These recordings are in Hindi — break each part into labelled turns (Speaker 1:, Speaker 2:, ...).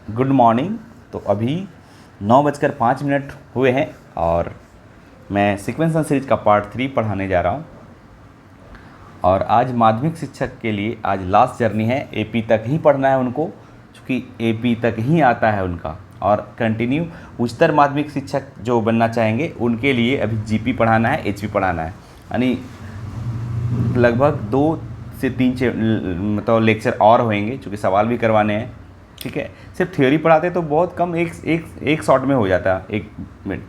Speaker 1: Good morning. तो अभी 9:05 हुए हैं और मैं सीक्वेंस सीरीज का पार्ट 3 पढ़ाने जा रहा हूँ। और आज माध्यमिक शिक्षक के लिए आज लास्ट जर्नी है। एपी तक ही पढ़ना है उनको, क्योंकि एपी तक ही आता है उनका। और कंटिन्यू उच्चतर माध्यमिक शिक्षक जो बनना चाहेंगे उनके लिए अभी जीपी पढ़ाना है, एचपी पढ़ाना है। यानी लगभग 2 से 3 मतलब लेक्चर और होंगे, क्योंकि सवाल भी करवाने हैं। ठीक है, सिर्फ थ्योरी पढ़ाते तो बहुत कम, एक शॉट में हो जाता है 1 मिनट।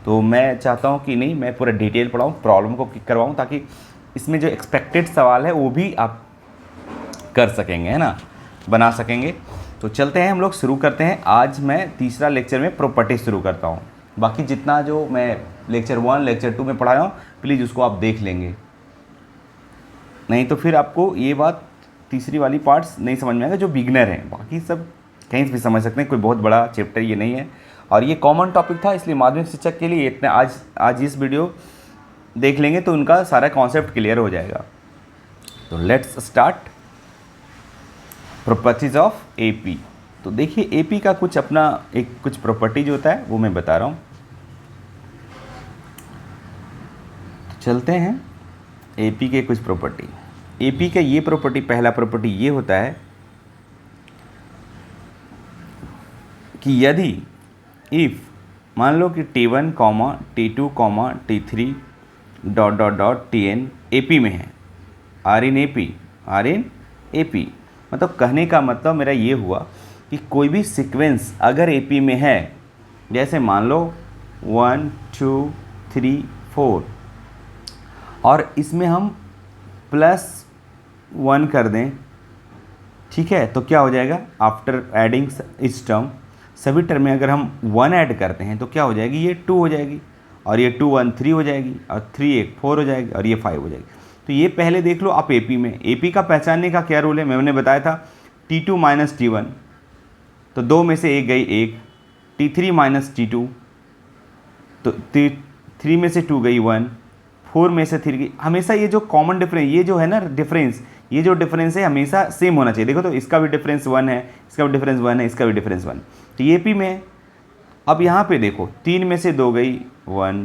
Speaker 1: तो मैं चाहता हूँ कि नहीं, मैं पूरा डिटेल पढ़ाऊँ, प्रॉब्लम को किक करवाऊँ, ताकि इसमें जो एक्सपेक्टेड सवाल है वो भी आप कर सकेंगे, है ना, बना सकेंगे। तो चलते हैं, हम लोग शुरू करते हैं। आज मैं तीसरा लेक्चर में प्रॉपर्टी शुरू करता हूँ। बाकी जितना जो मैं लेक्चर 1 लेक्चर 2 में पढ़ाया हूँ, प्लीज़ उसको आप देख लेंगे, नहीं तो फिर आपको ये बात तीसरी वाली पार्ट्स नहीं समझ में आएगा जो बिगनर हैं। बाकी सब कहीं से भी समझ सकते हैं, कोई बहुत बड़ा चैप्टर ये नहीं है। और ये कॉमन टॉपिक था, इसलिए माध्यमिक शिक्षक के लिए इतने आज इस वीडियो देख लेंगे तो उनका सारा कॉन्सेप्ट क्लियर हो जाएगा। तो let's start properties of AP. तो देखिए, एपी का कुछ अपना कुछ प्रॉपर्टीज होता है, वो मैं बता रहा हूँ। तो चलते हैं एपी के कुछ प्रॉपर्टी। एपी का ये प्रॉपर्टी, पहला प्रॉपर्टी ये होता है कि यदि इफ़ मान लो कि T1, T2, T3 dot dot dot Tn AP में है, आर इन एपी, मतलब कहने का मतलब मेरा ये हुआ कि कोई भी सीक्वेंस अगर एपी में है, जैसे मान लो 1 2 3 4, और इसमें हम +1 कर दें, ठीक है, तो क्या हो जाएगा, आफ्टर एडिंग इस टर्म, सभी टर्म में अगर हम 1 ऐड करते हैं तो क्या हो जाएगी, ये 2 हो जाएगी, और ये 2 1 3 हो जाएगी, और 3 एक 4 हो जाएगी, और ये 5 हो जाएगी। तो ये पहले देख लो आप एपी में। एपी का पहचानने का क्या रूल है, मैंने बताया था T2 - T1, तो 2 में से एक गई 1, T3 - T2, तो 3 में से 2 गई 1, 4 में से 3 गई। हमेशा ये जो कॉमन डिफरेंस, ये जो है ना डिफरेंस, ये जो डिफरेंस है हमेशा सेम होना चाहिए। देखो तो इसका भी डिफरेंस 1 है, इसका भी डिफरेंस 1 है, इसका भी डिफरेंस 1। तो ये एपी में है। अब यहाँ पे देखो, 3 में से 2 गई 1,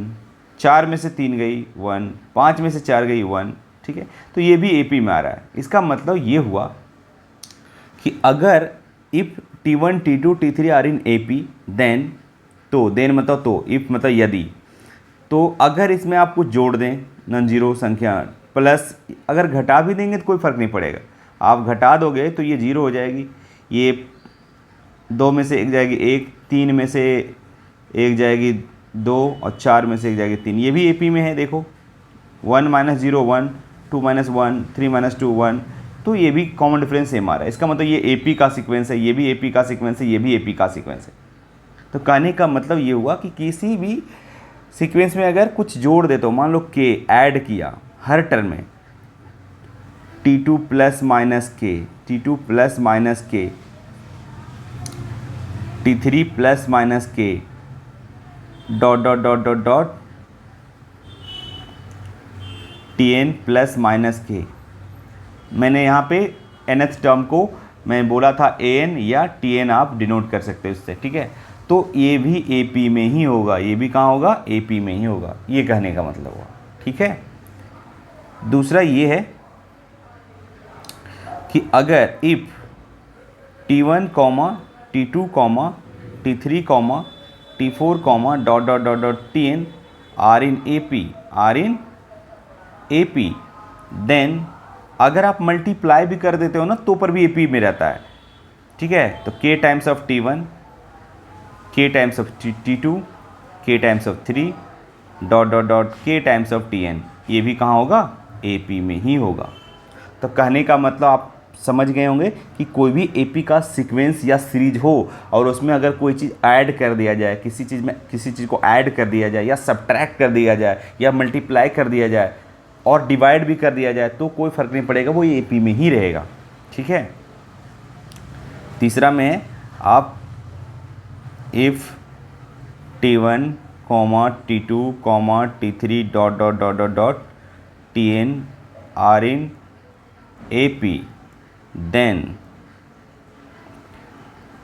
Speaker 1: 4 में से 3 गई 1, 5 में से 4 गई 1, ठीक है, तो ये भी एपी में आ रहा है। इसका मतलब ये हुआ कि अगर if T1 T2 T3 are in AP then, तो देन मतलब तो, इफ़ मतलब यदि, तो अगर इसमें आप कुछ जोड़ दें नॉन जीरो संख्या, प्लस अगर घटा भी देंगे तो कोई फ़र्क नहीं पड़ेगा, आप घटा दोगे तो ये 0 हो जाएगी, ये 2 में से 1 जाएगी 1, 3 में से 1 जाएगी 2, और 4 में से 1 जाएगी 3। ये भी एपी में है, देखो 1 - 0 1, 2 - 1, 3 - 2 1, तो ये भी कॉमन डिफरेंस सेम आ रहा है। इसका मतलब ये एपी का सीक्वेंस है, ये भी एपी का सीक्वेंस है, ये भी एपी का सीक्वेंस है। तो कहने का मतलब ये हुआ कि किसी भी सीक्वेंस में अगर कुछ जोड़ दे, तो मान लो के ऐड किया हर टर्म में, T2 + - k, T2 + - k, T3 + - k, dot dot dot dot dot Tn + - k। मैंने यहाँ पे nth टर्म को मैं बोला था an या Tn, आप डिनोट कर सकते हो इससे, ठीक है। तो ये भी एपी में ही होगा, ये भी कहाँ होगा, एपी में ही होगा, ये कहने का मतलब हुआ, ठीक है। दूसरा ये है कि अगर if T1, T2, T3, T4, dot dot dot dot Tn are in AP, then अगर आप मल्टीप्लाई भी कर देते हो ना, तो पर भी एपी में रहता है, ठीक है। तो k times of T1, k times of T2, k times of 3, dot dot dot k times of Tn, ये भी कहाँ होगा, एपी में ही होगा। तो कहने का मतलब आप समझ गए होंगे कि कोई भी एपी का सीक्वेंस या सीरीज हो, और उसमें अगर कोई चीज़ ऐड कर दिया जाए, किसी चीज़ में किसी चीज़ को ऐड कर दिया जाए, या सब्ट्रैक्ट कर दिया जाए, या मल्टीप्लाई कर दिया जाए, और डिवाइड भी कर दिया जाए, तो कोई फ़र्क नहीं पड़ेगा, वो ये एपी में ही रहेगा, ठीक है। तीसरा में आप if T1, T2, T3 dot dot dot dot dot Tn are in AP, then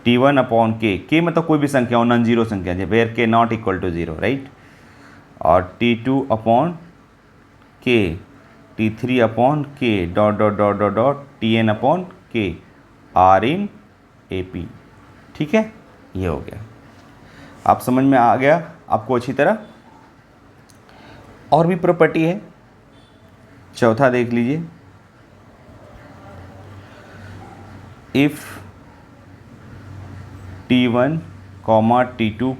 Speaker 1: T1 upon K मतलब कोई भी संख्या हो, नॉन जीरो संख्या, where K not equal to zero, right. और T2 upon K, T3 upon K dot dot dot dot dot Tn upon K are in AP। ठीक है, ये हो गया। आप समझ में आ गया आपको अच्छी तरह। और भी प्रॉपर्टी है, चौथा देख लीजिए। If T1, T2,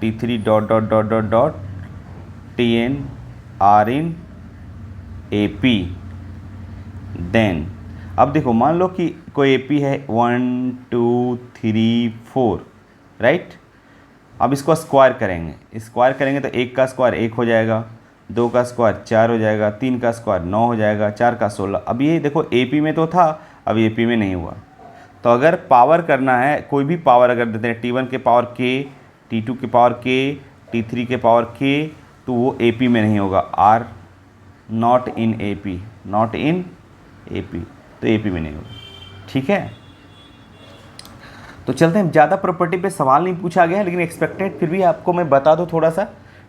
Speaker 1: T3 dot dot dot dot dot Tn are in AP, then अब देखो, मान लो कि कोई AP है 1 2 3 4, राइट। अब इसको स्क्वायर करेंगे तो 1 का स्क्वायर 1 हो जाएगा, 2 का स्क्वायर 4 हो जाएगा, 3 का स्क्वायर 9 हो जाएगा, 4 का 16। अब ये देखो AP में तो था, अब AP में नहीं हुआ। तो अगर पावर करना है, कोई भी पावर अगर देते हैं, T1 के पावर K, T2 के पावर K, T3 के पावर K, तो वो AP में नहीं होगा, are not in AP, not in AP, तो AP में नहीं होगा। ठीक है, तो चलते हैं। ज़्यादा प्रॉपर्टी पे सवाल नहीं पूछा गया है, लेकिन एक्सपेक्टेड फिर भी आपको मैं बता दूँ थोड़ा सा।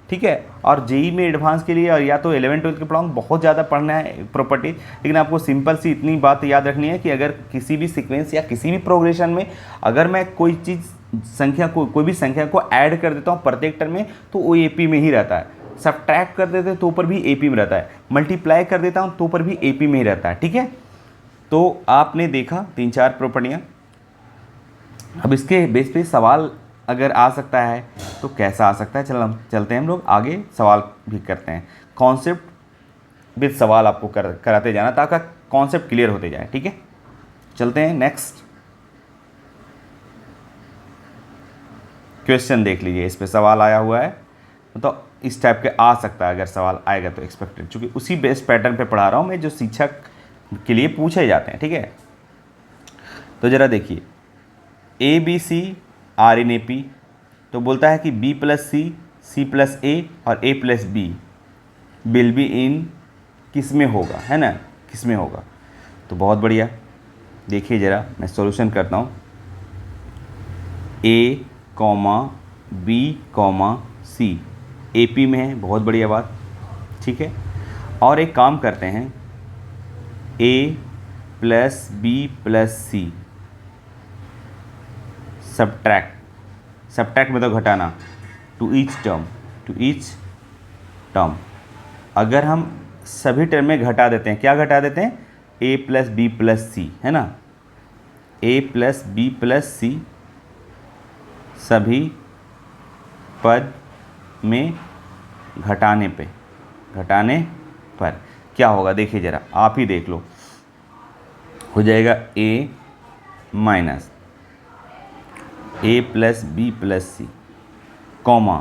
Speaker 1: ठीक है, और जेई में एडवांस के लिए और या तो 11-12 के पढ़ाऊँ, बहुत ज़्यादा पढ़ना है प्रॉपर्टी, लेकिन आपको सिंपल सी इतनी बात याद रखनी है कि अगर किसी भी सीक्वेंस या किसी भी प्रोग्रेशन में अगर मैं कोई चीज़ संख्या को, कोई भी संख्या को ऐड कर देता हूँ प्रत्येक टर्म में, तो वो AP में ही रहता है। सब्ट्रैक्ट कर देते हैं तो पर भी AP में रहता है, मल्टीप्लाई कर देता हूँ तो पर भी AP में ही रहता है। ठीक है, तो आपने देखा 3-4 प्रॉपर्टियाँ। अब इसके बेस पे सवाल अगर आ सकता है तो कैसा आ सकता है, चलते हैं हम लोग आगे, सवाल भी करते हैं। कॉन्सेप्ट विद सवाल आपको कराते जाना ताकि कॉन्सेप्ट क्लियर होते जाए। ठीक है, चलते हैं नेक्स्ट क्वेश्चन देख लीजिए। इस पे सवाल आया हुआ है, तो इस टाइप के आ सकता है, अगर सवाल आएगा तो एक्सपेक्टेड, चूँकि उसी बेस पैटर्न पे पढ़ा रहा हूँ मैं जो शिक्षक के लिए पूछे जाते हैं। ठीक है, तो ज़रा देखिए, ABC आर इन AP, तो बोलता है कि B plus C plus A और A plus B will be इन किस में होगा, है ना, किस में होगा। तो बहुत बढ़िया, देखिए ज़रा मैं सॉल्यूशन करता हूँ। A, B, C AP में है, बहुत बढ़िया बात। ठीक है, और एक काम करते हैं, A plus B plus C subtract मतलब घटाना, टू ईच टर्म। अगर हम सभी टर्म में घटा देते हैं, क्या घटा देते हैं, A plus B plus C, है ना, A plus B plus C सभी पद में घटाने पर क्या होगा, देखिए ज़रा आप ही देख लो। हो जाएगा A minus A plus B plus C, comma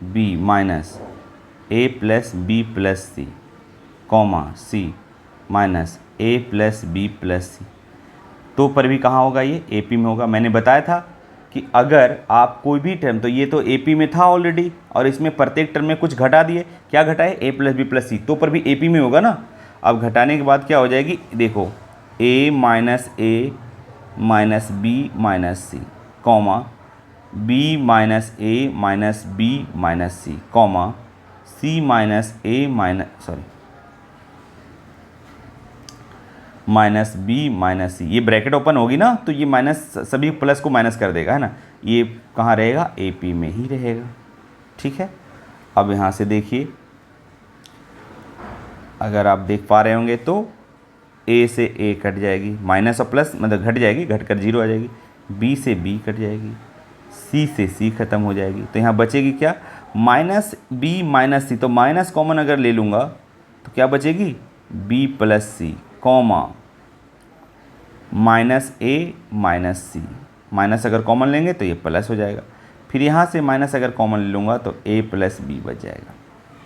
Speaker 1: B minus A plus B plus C, comma C minus A plus B plus C। तो पर भी कहाँ होगा, ये AP में होगा। मैंने बताया था कि अगर आप कोई भी टर्म, तो ये तो AP में था ऑलरेडी, और इसमें प्रत्येक टर्म में कुछ घटा दिए, क्या घटाए, A plus B plus C, तो पर भी AP में होगा ना। अब घटाने के बाद क्या हो जाएगी, देखो A minus B minus C, comma B minus A minus B minus C, comma C minus A minus B minus C। ये ब्रैकेट ओपन होगी ना, तो ये माइनस सभी प्लस को माइनस कर देगा, है ना, ये कहाँ रहेगा, AP में ही रहेगा। ठीक है, अब यहाँ से देखिए, अगर आप देख पा रहे होंगे तो A से A कट जाएगी, माइनस और प्लस मतलब घट जाएगी, घट कर 0 आ जाएगी, B से B कट जाएगी, C से C ख़त्म हो जाएगी, तो यहाँ बचेगी क्या, माइनस B माइनस C। तो माइनस कॉमन अगर ले लूँगा तो क्या बचेगी, B plus C, comma minus A minus C। Minus अगर कॉमन लेंगे तो ये प्लस हो जाएगा, फिर यहाँ से माइनस अगर कॉमन ले लूँगा तो A प्लस B बच जाएगा,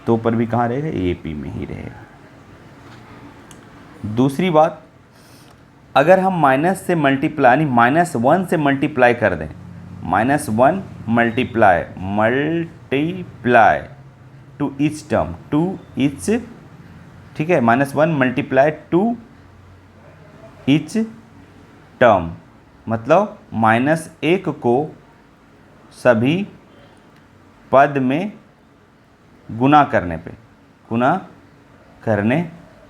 Speaker 1: तो पर भी कहाँ रहेगा, AP में ही रहेगा। दूसरी बात, अगर हम माइनस से मल्टीप्लाई यानी -1 से मल्टीप्लाई कर दें, -1 मल्टीप्लाई टू ईच टर्म, ठीक है, -1 मल्टीप्लाई टू ईच टर्म मतलब -1 को सभी पद में गुना करने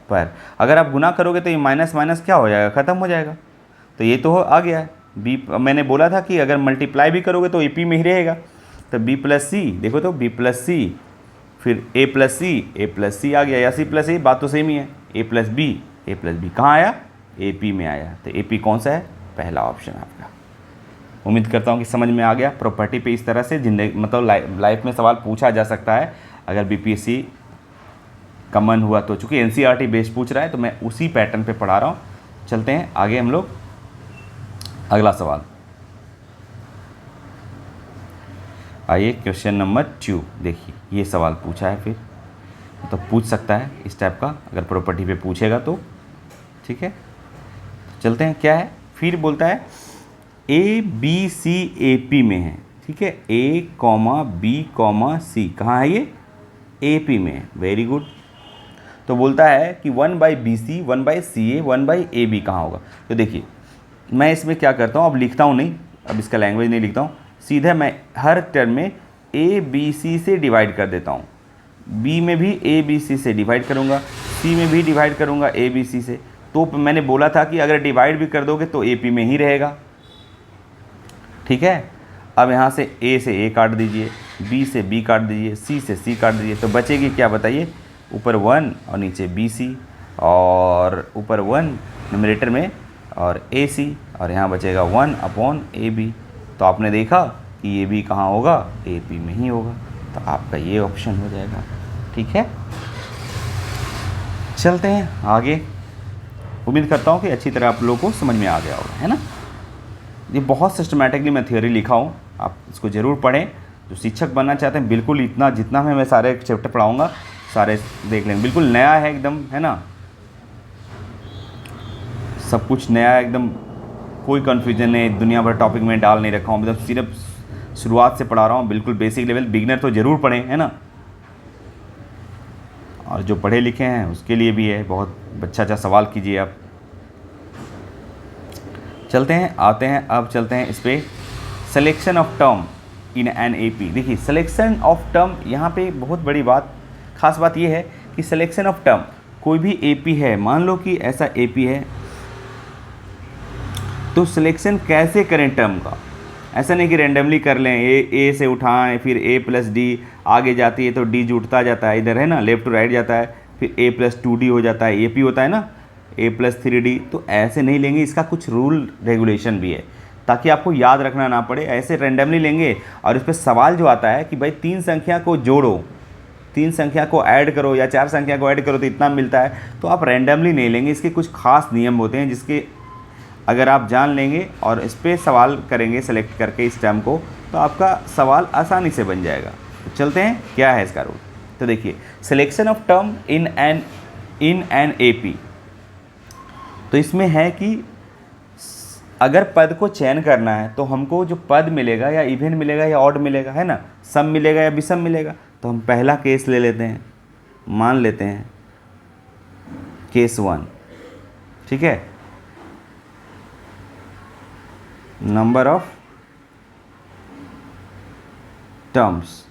Speaker 1: पर, अगर आप गुना करोगे तो ये माइनस माइनस क्या हो जाएगा, ख़त्म हो जाएगा। तो ये तो आ गया है बी, मैंने बोला था कि अगर मल्टीप्लाई भी करोगे तो AP में ही रहेगा। तो B + C, देखो तो B + C, फिर A + C आ गया, या C + A, बात तो सेम ही है। A + B कहाँ आया, AP में आया। तो AP कौन सा है, पहला ऑप्शन आपका। उम्मीद करता हूँ कि समझ में आ गया। प्रॉपर्टी पे इस तरह से जिंदगी मतलब लाइफ में सवाल पूछा जा सकता है अगर BPSC का मन हुआ तो। चूँकि NCERT बेस्ड पूछ रहा है तो मैं उसी पैटर्न पे पढ़ा रहा हूँ। चलते हैं आगे हम लोग। अगला सवाल आइए, क्वेश्चन नंबर 2। देखिए ये सवाल पूछा है, फिर तो पूछ सकता है इस टाइप का अगर प्रॉपर्टी पे पूछेगा तो, ठीक है। चलते हैं, क्या है, फिर बोलता है ABC AP में है, ठीक है। A, B, C कहाँ है, ये AP में है। Very good. तो बोलता है कि 1/BC 1/CA 1/AB कहाँ होगा। तो देखिए मैं इसमें क्या करता हूँ, अब लिखता हूँ नहीं, अब इसका लैंग्वेज नहीं लिखता हूँ, सीधा मैं हर टर्म में ABC से डिवाइड कर देता हूँ। B में भी ABC से डिवाइड करूँगा, C में भी डिवाइड करूँगा ABC से। तो मैंने बोला था कि अगर डिवाइड भी कर दोगे तो AP में ही रहेगा, ठीक है। अब यहाँ से A से A काट दीजिए, B से B काट दीजिए, C से C काट दीजिए, तो बचेगी क्या बताइए, ऊपर 1 और नीचे BC, और ऊपर 1 न्यूमरेटर में और AC, और यहाँ बचेगा 1/AB। तो आपने देखा कि ये भी कहाँ होगा, AP में ही होगा। तो आपका ये ऑप्शन हो जाएगा, ठीक है। चलते हैं आगे। उम्मीद करता हूँ कि अच्छी तरह आप लोगों को समझ में आ गया होगा, है ना। ये बहुत सिस्टमैटिकली मैं थ्योरी लिखा हूँ, आप इसको ज़रूर पढ़ें। जो शिक्षक बनना चाहते हैं बिल्कुल इतना जितना मैं सारे चैप्टर पढ़ाऊँगा सारे देख लेंगे, बिल्कुल नया है एकदम, है ना, सब कुछ नया है एकदम, कोई कन्फ्यूजन नहीं, दुनिया भर टॉपिक में डाल नहीं रखा हूँ, मतलब सिर्फ शुरुआत से पढ़ा रहा हूँ, बिल्कुल बेसिक लेवल। बिगिनर तो ज़रूर पढ़ें, है ना, और जो पढ़े लिखे हैं उसके लिए भी है, बहुत अच्छा सवाल कीजिए आप। चलते हैं, आते हैं, अब चलते हैं इस पर, selection of term in an AP। देखिए सिलेक्शन ऑफ टर्म, यहाँ पे बहुत बड़ी बात, खास बात ये है कि सिलेक्शन ऑफ टर्म, कोई भी AP है, मान लो कि ऐसा AP है, तो सिलेक्शन कैसे करें टर्म का। ऐसा नहीं कि रैंडमली कर लें, ए से उठाएं, फिर A + D आगे जाती है तो D जुटता जाता है, इधर है ना, लेफ्ट टू राइट जाता है, फिर A + 2D हो जाता है, AP होता है ना, A + 3D। तो ऐसे नहीं लेंगे, इसका कुछ रूल रेगुलेशन भी है ताकि आपको याद रखना ना पड़े। ऐसे रैंडमली लेंगे और इस पर सवाल जो आता है कि भाई 3 संख्या को जोड़ो, 3 संख्या को ऐड करो या 4 संख्या को ऐड करो तो इतना मिलता है, तो आप रैंडमली नहीं लेंगे। इसके कुछ खास नियम होते हैं जिसके अगर आप जान लेंगे और इस पर सवाल करेंगे सेलेक्ट करके इस टर्म को, तो आपका सवाल आसानी से बन जाएगा। तो चलते हैं, क्या है इसका रूल। तो देखिए selection of term in an AP, तो इसमें है कि अगर पद को चयन करना है तो हमको जो पद मिलेगा या इवन मिलेगा या ऑड मिलेगा, है ना, सम मिलेगा या विषम मिलेगा। तो हम पहला केस ले लेते हैं, मान लेते हैं केस 1, ठीक है। नंबर ऑफ टर्म्स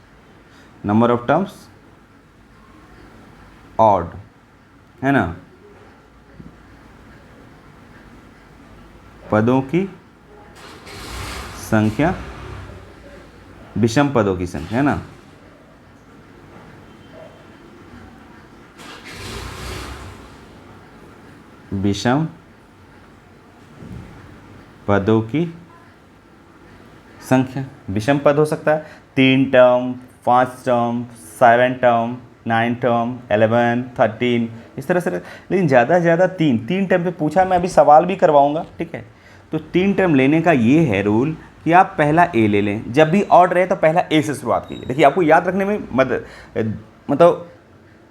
Speaker 1: ऑड, है ना, पदों की संख्या, विषम पदों की संख्या, है ना। विषम पदों की संख्या, विषम पद हो सकता है 3 टर्म, 5 टर्म, 7 टर्म, 9 टर्म, 11, 13, इस तरह से। लेकिन ज़्यादा से ज़्यादा 3 टर्म पे पूछा, मैं अभी सवाल भी करवाऊंगा, ठीक है। तो 3 टर्म लेने का ये है रूल कि आप पहला A ले लें, जब भी ऑड रहे तो पहला A से शुरुआत कीजिए। देखिए आपको याद रखने में मतलब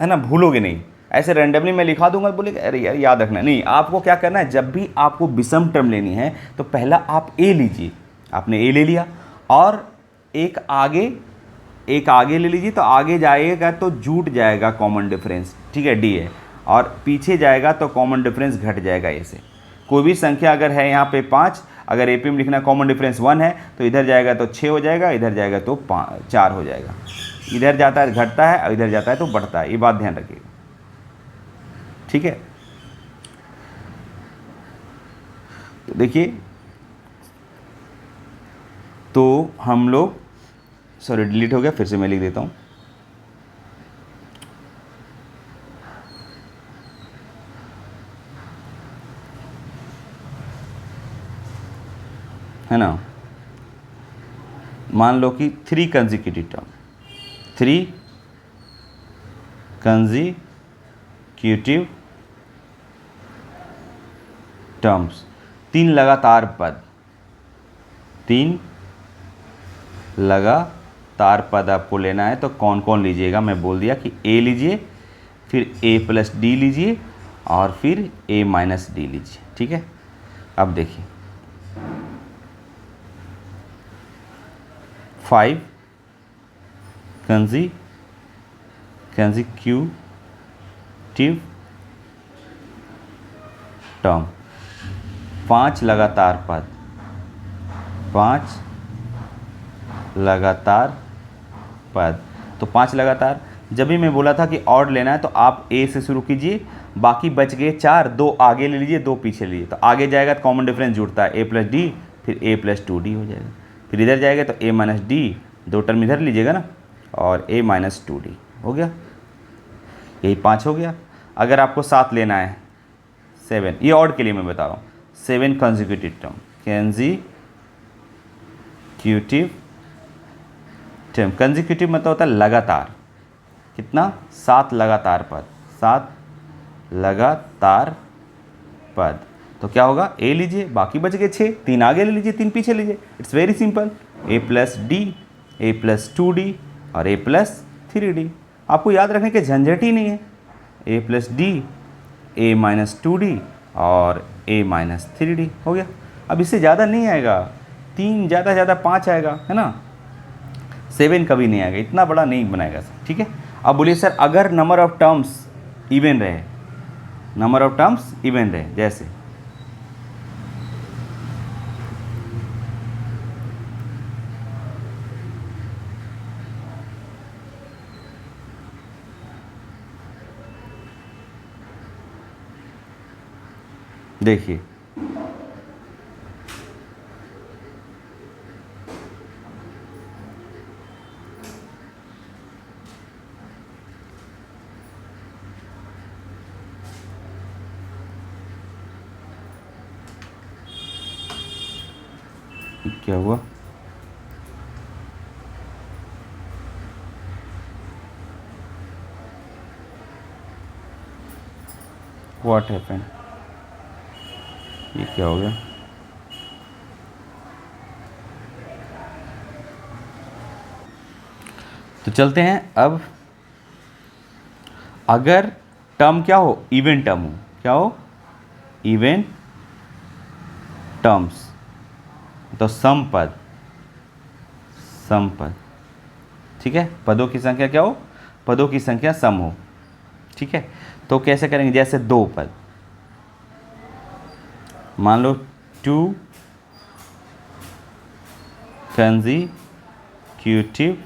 Speaker 1: है ना, भूलोगे नहीं। ऐसे रैंडमली मैं लिखा दूंगा, बोलेगा अरे यार याद रखना नहीं। आपको क्या करना है, जब भी आपको विषम टर्म लेनी है तो पहला आप A लीजिए। आपने A ले लिया और एक आगे ले लीजिए, तो आगे जाएगा तो जुट जाएगा कॉमन डिफरेंस, ठीक है, D है, और पीछे जाएगा तो कॉमन डिफरेंस घट जाएगा A से। कोई भी संख्या अगर है यहाँ पे 5, अगर ए पी में लिखना कॉमन डिफरेंस 1 है तो इधर जाएगा तो 6 हो जाएगा, इधर जाएगा तो 4 हो जाएगा। इधर जाता है घटता है और इधर जाता है तो बढ़ता है, ये बात ध्यान रखिएगा, ठीक है। तो देखिए, तो हम लोग, सॉरी डिलीट हो गया, फिर से मैं लिख देता हूँ। है ना, मान लो कि 3 कंसेक्यूटिव टर्म, 3 कंसेक्यूटिव टर्म्स, 3 लगातार पद, 3 लगातार पद आपको लेना है। तो कौन कौन लीजिएगा, मैं बोल दिया कि ए लीजिए, फिर ए प्लस डी लीजिए और फिर ए माइनस डी लीजिए, ठीक है। अब देखिए 5 कंसेक्यूटिव टर्म, 5 लगातार पद, 5 लगातार पद। तो 5 लगातार, जब भी मैं बोला था कि ऑड लेना है तो आप ए से शुरू कीजिए, बाकी बच गए 4, 2 आगे ले लीजिए, 2 पीछे लीजिए। तो आगे जाएगा तो कॉमन डिफरेंस जुड़ता है, ए प्लस डी, फिर ए प्लस 2d हो जाएगा। फिर इधर जाएगा तो ए माइनस डी, 2 टर्म इधर लीजिएगा ना, और ए माइनस 2d हो गया, यही 5 हो गया। अगर आपको 7 लेना है, 7, ये ऑड के लिए मैं बता रहा हूँ, 7 कंसेक्यूटिव टर्म, कंसेक्यूटिव मतलब होता है लगातार, कितना, 7 लगातार पद, 7 लगातार पद। तो क्या होगा, ए लीजिए, बाकी बच गए 6, 3 आगे ले लीजिए, 3 पीछे लीजिए, it's very simple, A plus D, A plus 2d और ए प्लस 3d। आपको याद रखने के झंझट ही नहीं है, A plus D, A minus 2d और ए माइनस 3d हो गया। अब इससे ज़्यादा नहीं आएगा, 3 ज़्यादा से ज़्यादा 5 आएगा, है ना, 7 कभी नहीं आएगा, इतना बड़ा नहीं बनाएगा सर, ठीक है। अब बोलिए सर, अगर नंबर ऑफ टर्म्स इवन रहे, नंबर ऑफ टर्म्स इवन रहे, जैसे देखिए क्या हुआ, व्हाट हैपेंड, ये क्या हो गया। तो चलते हैं अब, अगर टर्म क्या हो, इवन टर्म हो, क्या हो, इवन टर्म्स, तो सम पद, ठीक है, पदों की संख्या क्या हो, पदों की संख्या सम हो, ठीक है। तो कैसे करेंगे, जैसे 2 पद, मान लो 2 कंसेक्यूटिव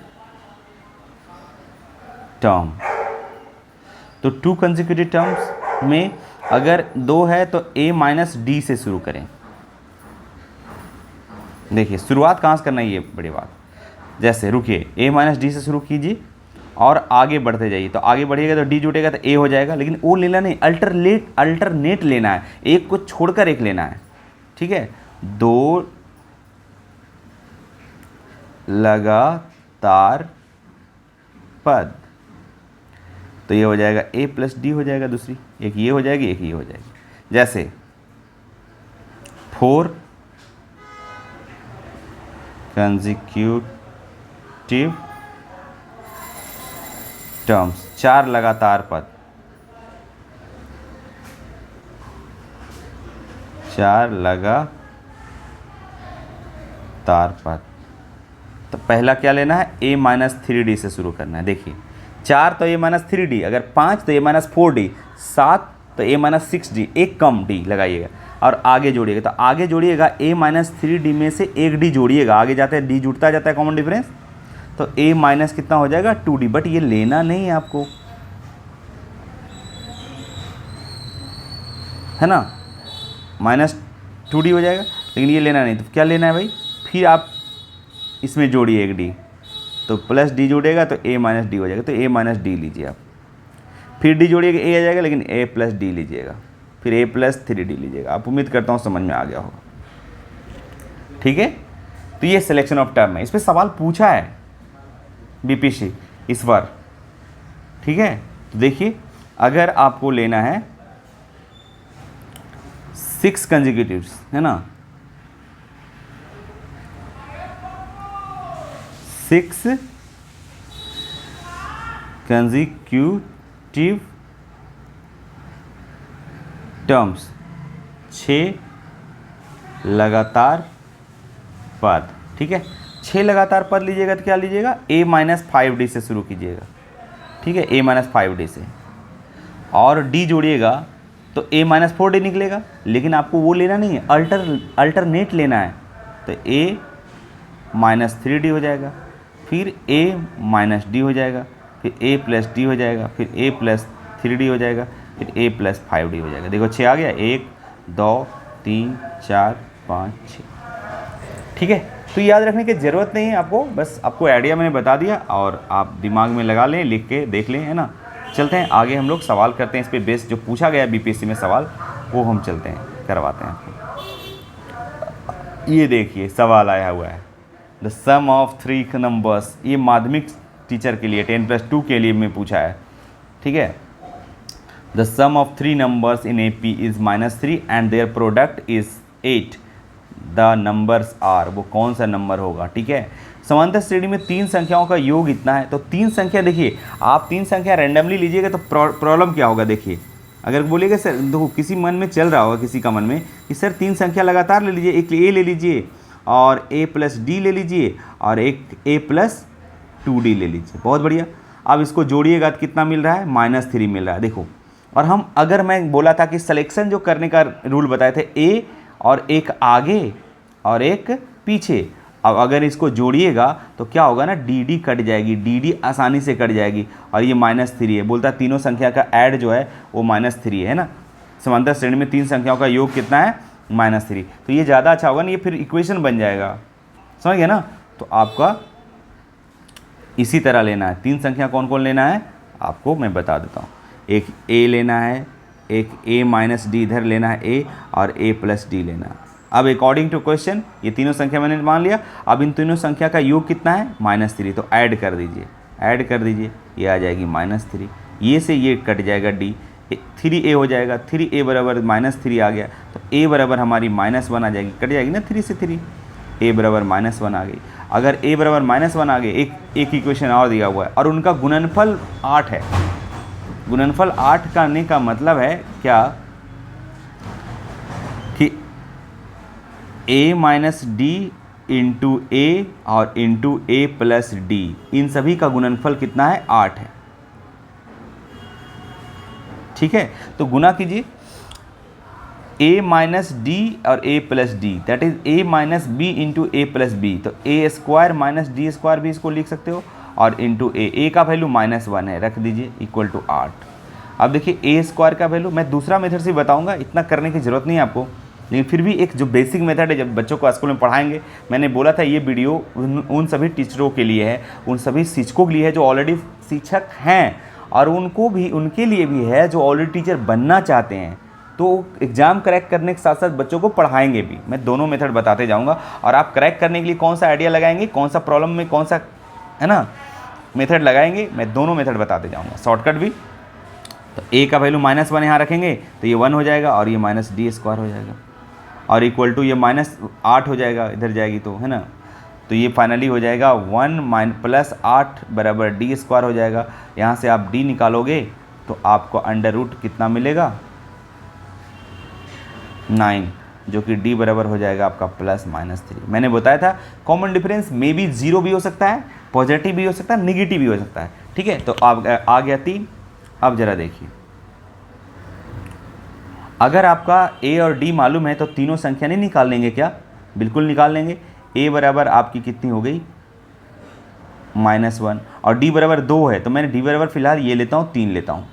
Speaker 1: टर्म, तो 2 कंसेक्यूटिव टर्म्स में अगर 2 है तो a माइनस डी से शुरू करें। देखिए शुरुआत कहाँ से करना है, ये बड़ी बात, जैसे रुकिए, a माइनस डी से शुरू कीजिए और आगे बढ़ते जाइए, तो आगे बढ़िएगा तो d जुटेगा तो a हो जाएगा, लेकिन वो लेना नहीं, अल्टरनेट लेना है, एक को छोड़कर एक लेना है, ठीक है। 2 लगातार पद, तो ये हो जाएगा a प्लस डी हो जाएगा, दूसरी एक ये हो जाएगी, एक ये हो जाएगी। जैसे 4 कंसेक्यूटिव टर्म्स, 4 लगातार पद, 4 लगातार पद। तो पहला क्या लेना है, a माइनस 3d से शुरू करना है। देखिए 4 तो a माइनस 3d, अगर 5 तो a माइनस 4d, 7 तो a माइनस 6d, एक कम d लगाइएगा। और आगे जोड़िएगा, तो आगे जोड़िएगा a माइनस 3d में से एक d जोड़िएगा, आगे जाते हैं d जुड़ता जाता है कॉमन डिफरेंस, तो a माइनस कितना हो जाएगा 2d, बट ये लेना नहीं है आपको, है ना, माइनस 2d हो जाएगा, लेकिन ये लेना नहीं, तो क्या लेना है भाई, फिर आप इसमें जोड़िए एक d, तो प्लस d जोड़ेगा तो a माइनस डी हो जाएगा, तो a माइनस डी लीजिए आप, फिर d जोड़िएगा a आ जाएगा, लेकिन a प्लस डी लीजिएगा, फिर a प्लस 3d लीजिएगा। आप उम्मीद करता हूँ समझ में आ गया होगा, ठीक है। तो ये सिलेक्शन ऑफ टर्म है, इस पर सवाल पूछा है बीपीसी इस बार, ठीक है। तो देखिए अगर आपको लेना है 6 कंजिक्यूटिव्स, है ना, 6 कंजिक्यूटिव टर्म्स, 6 लगातार पद, ठीक है। 6 लगातार पद लीजिएगा तो क्या लीजिएगा, a माइनस 5d से शुरू कीजिएगा, ठीक है, a माइनस 5d से, और d जोड़िएगा तो a माइनस 4d निकलेगा, लेकिन आपको वो लेना नहीं है, अल्टरनेट लेना है, तो a माइनस 3d हो जाएगा, फिर a माइनस d हो जाएगा, फिर a प्लस d हो जाएगा, फिर a प्लस 3d हो जाएगा, फिर a प्लस 5d हो जाएगा। देखो 6 आ गया, 1 2 3 4 5 6, ठीक है। तो याद रखने की ज़रूरत नहीं है आपको, बस आपको आइडिया मैंने बता दिया और आप दिमाग में लगा लें, लिख के देख लें, है ना। चलते हैं आगे, हम लोग सवाल करते हैं, इस पे बेस जो पूछा गया बीपीएससी में सवाल वो हम चलते हैं करवाते हैं आपको। ये देखिए सवाल आया हुआ है, द सम ऑफ 3 नंबर्स, ये माध्यमिक टीचर के लिए 10+2 के लिए मैं पूछा है, ठीक है। The sum of 3 numbers in AP is -3 and their product is 8, the numbers are, वो कौन सा नंबर होगा, ठीक है। समांतर श्रेणी में 3 संख्याओं का योग इतना है, तो 3 संख्या, देखिए आप 3 संख्या रैंडमली लीजिएगा तो प्रॉब्लम क्या होगा, देखिए अगर बोलिएगा सर, देखो किसी मन में चल रहा होगा, किसी का मन में कि सर 3 संख्या लगातार ले लीजिए, एक a ले लीजिए और a प्लस d ले लीजिए और एक a प्लस 2d ले लीजिए, बहुत बढ़िया। अब इसको जोड़िएगा तो कितना मिल रहा है, -3 मिल रहा है, देखो। और हम, अगर मैं बोला था कि सिलेक्शन जो करने का रूल बताए थे, a और एक आगे और एक पीछे, अब अगर इसको जोड़िएगा तो क्या होगा ना, dd कट जाएगी, dd आसानी से कट जाएगी, और ये -3 है, बोलता तीनों संख्या का ऐड जो है वो -3 है ना। समांतर श्रेणी में 3 संख्याओं का योग कितना है, -3, तो ये ज़्यादा अच्छा होगा ना, ये फिर इक्वेशन बन जाएगा, समझ गए ना। तो आपका इसी तरह लेना है, 3 संख्या कौन कौन लेना है आपको मैं बता देता हूँ, एक a लेना है, एक a माइनस डी इधर लेना है a, और a प्लस डी लेना है। अब अकॉर्डिंग टू क्वेश्चन ये तीनों संख्या मैंने मान लिया, अब इन तीनों संख्या का योग कितना है, -3, तो ऐड कर दीजिए, ऐड कर दीजिए, ये आ जाएगी -3, ये से ये कट जाएगा d, 3a हो जाएगा, 3a बराबर -3 आ गया, तो a बराबर हमारी -1 आ जाएगी, कट जाएगी ना 3 से 3, a बराबर -1 आ गई। अगर a बराबर -1 आ गए, एक इक्वेशन और दिया हुआ है और उनका गुणनफल 8 है, गुणनफल 8 करने का मतलब है क्या कि a माइनस डी इंटू ए और इंटू a प्लस डी, इन सभी का गुणनफल कितना है, 8 है, ठीक है। तो गुना कीजिए a माइनस डी और a plus D, that is a minus B into A plus B, तो a square minus D square भी इसको लिख सकते हो, और इंटू a का वैल्यू -1 है, रख दीजिए, इक्वल टू 8। अब देखिए a स्क्वायर का वैल्यू मैं दूसरा मेथड से बताऊंगा, इतना करने की ज़रूरत नहीं है आपको, लेकिन फिर भी एक जो बेसिक मेथड है, जब बच्चों को स्कूल में पढ़ाएंगे, मैंने बोला था ये वीडियो उन सभी टीचरों के लिए है, उन सभी शिक्षकों के लिए है जो ऑलरेडी शिक्षक हैं, और उनके लिए भी है जो ऑलरेडी टीचर बनना चाहते हैं। तो एग्ज़ाम क्रैक करने के साथ साथ बच्चों को पढ़ाएंगे भी, मैं दोनों मेथड बताते जाऊँगा, और आप क्रैक करने के लिए कौन सा आइडिया लगाएंगे, कौन सा प्रॉब्लम में कौन सा, है ना, मेथड लगाएंगे, मैं दोनों मेथड बताते जाऊँगा, शॉर्टकट भी। तो a का वैल्यू -1 यहाँ रखेंगे तो ये 1 हो जाएगा, और ये माइनस डी स्क्वायर हो जाएगा, और इक्वल टू ये -8 हो जाएगा, इधर जाएगी तो, है ना। तो ये फाइनली हो जाएगा 1 प्लस 8 बराबर डी स्क्वायर हो जाएगा। यहाँ से आप d निकालोगे तो आपको अंडर रूट कितना मिलेगा, 9, जो कि d बराबर हो जाएगा आपका +-3। मैंने बताया था कॉमन डिफरेंस मे बी 0 भी हो सकता है, पॉजिटिव भी हो सकता है, निगेटिव भी हो सकता है, ठीक है। तो आप आ गया 3। अब जरा देखिए, अगर आपका a और d मालूम है तो तीनों संख्या नहीं निकाल लेंगे क्या? बिल्कुल निकाल लेंगे। a बराबर आपकी कितनी हो गई? -1 और d बराबर 2 है, तो मैंने d बराबर फिलहाल ये लेता हूँ 3 लेता हूँ,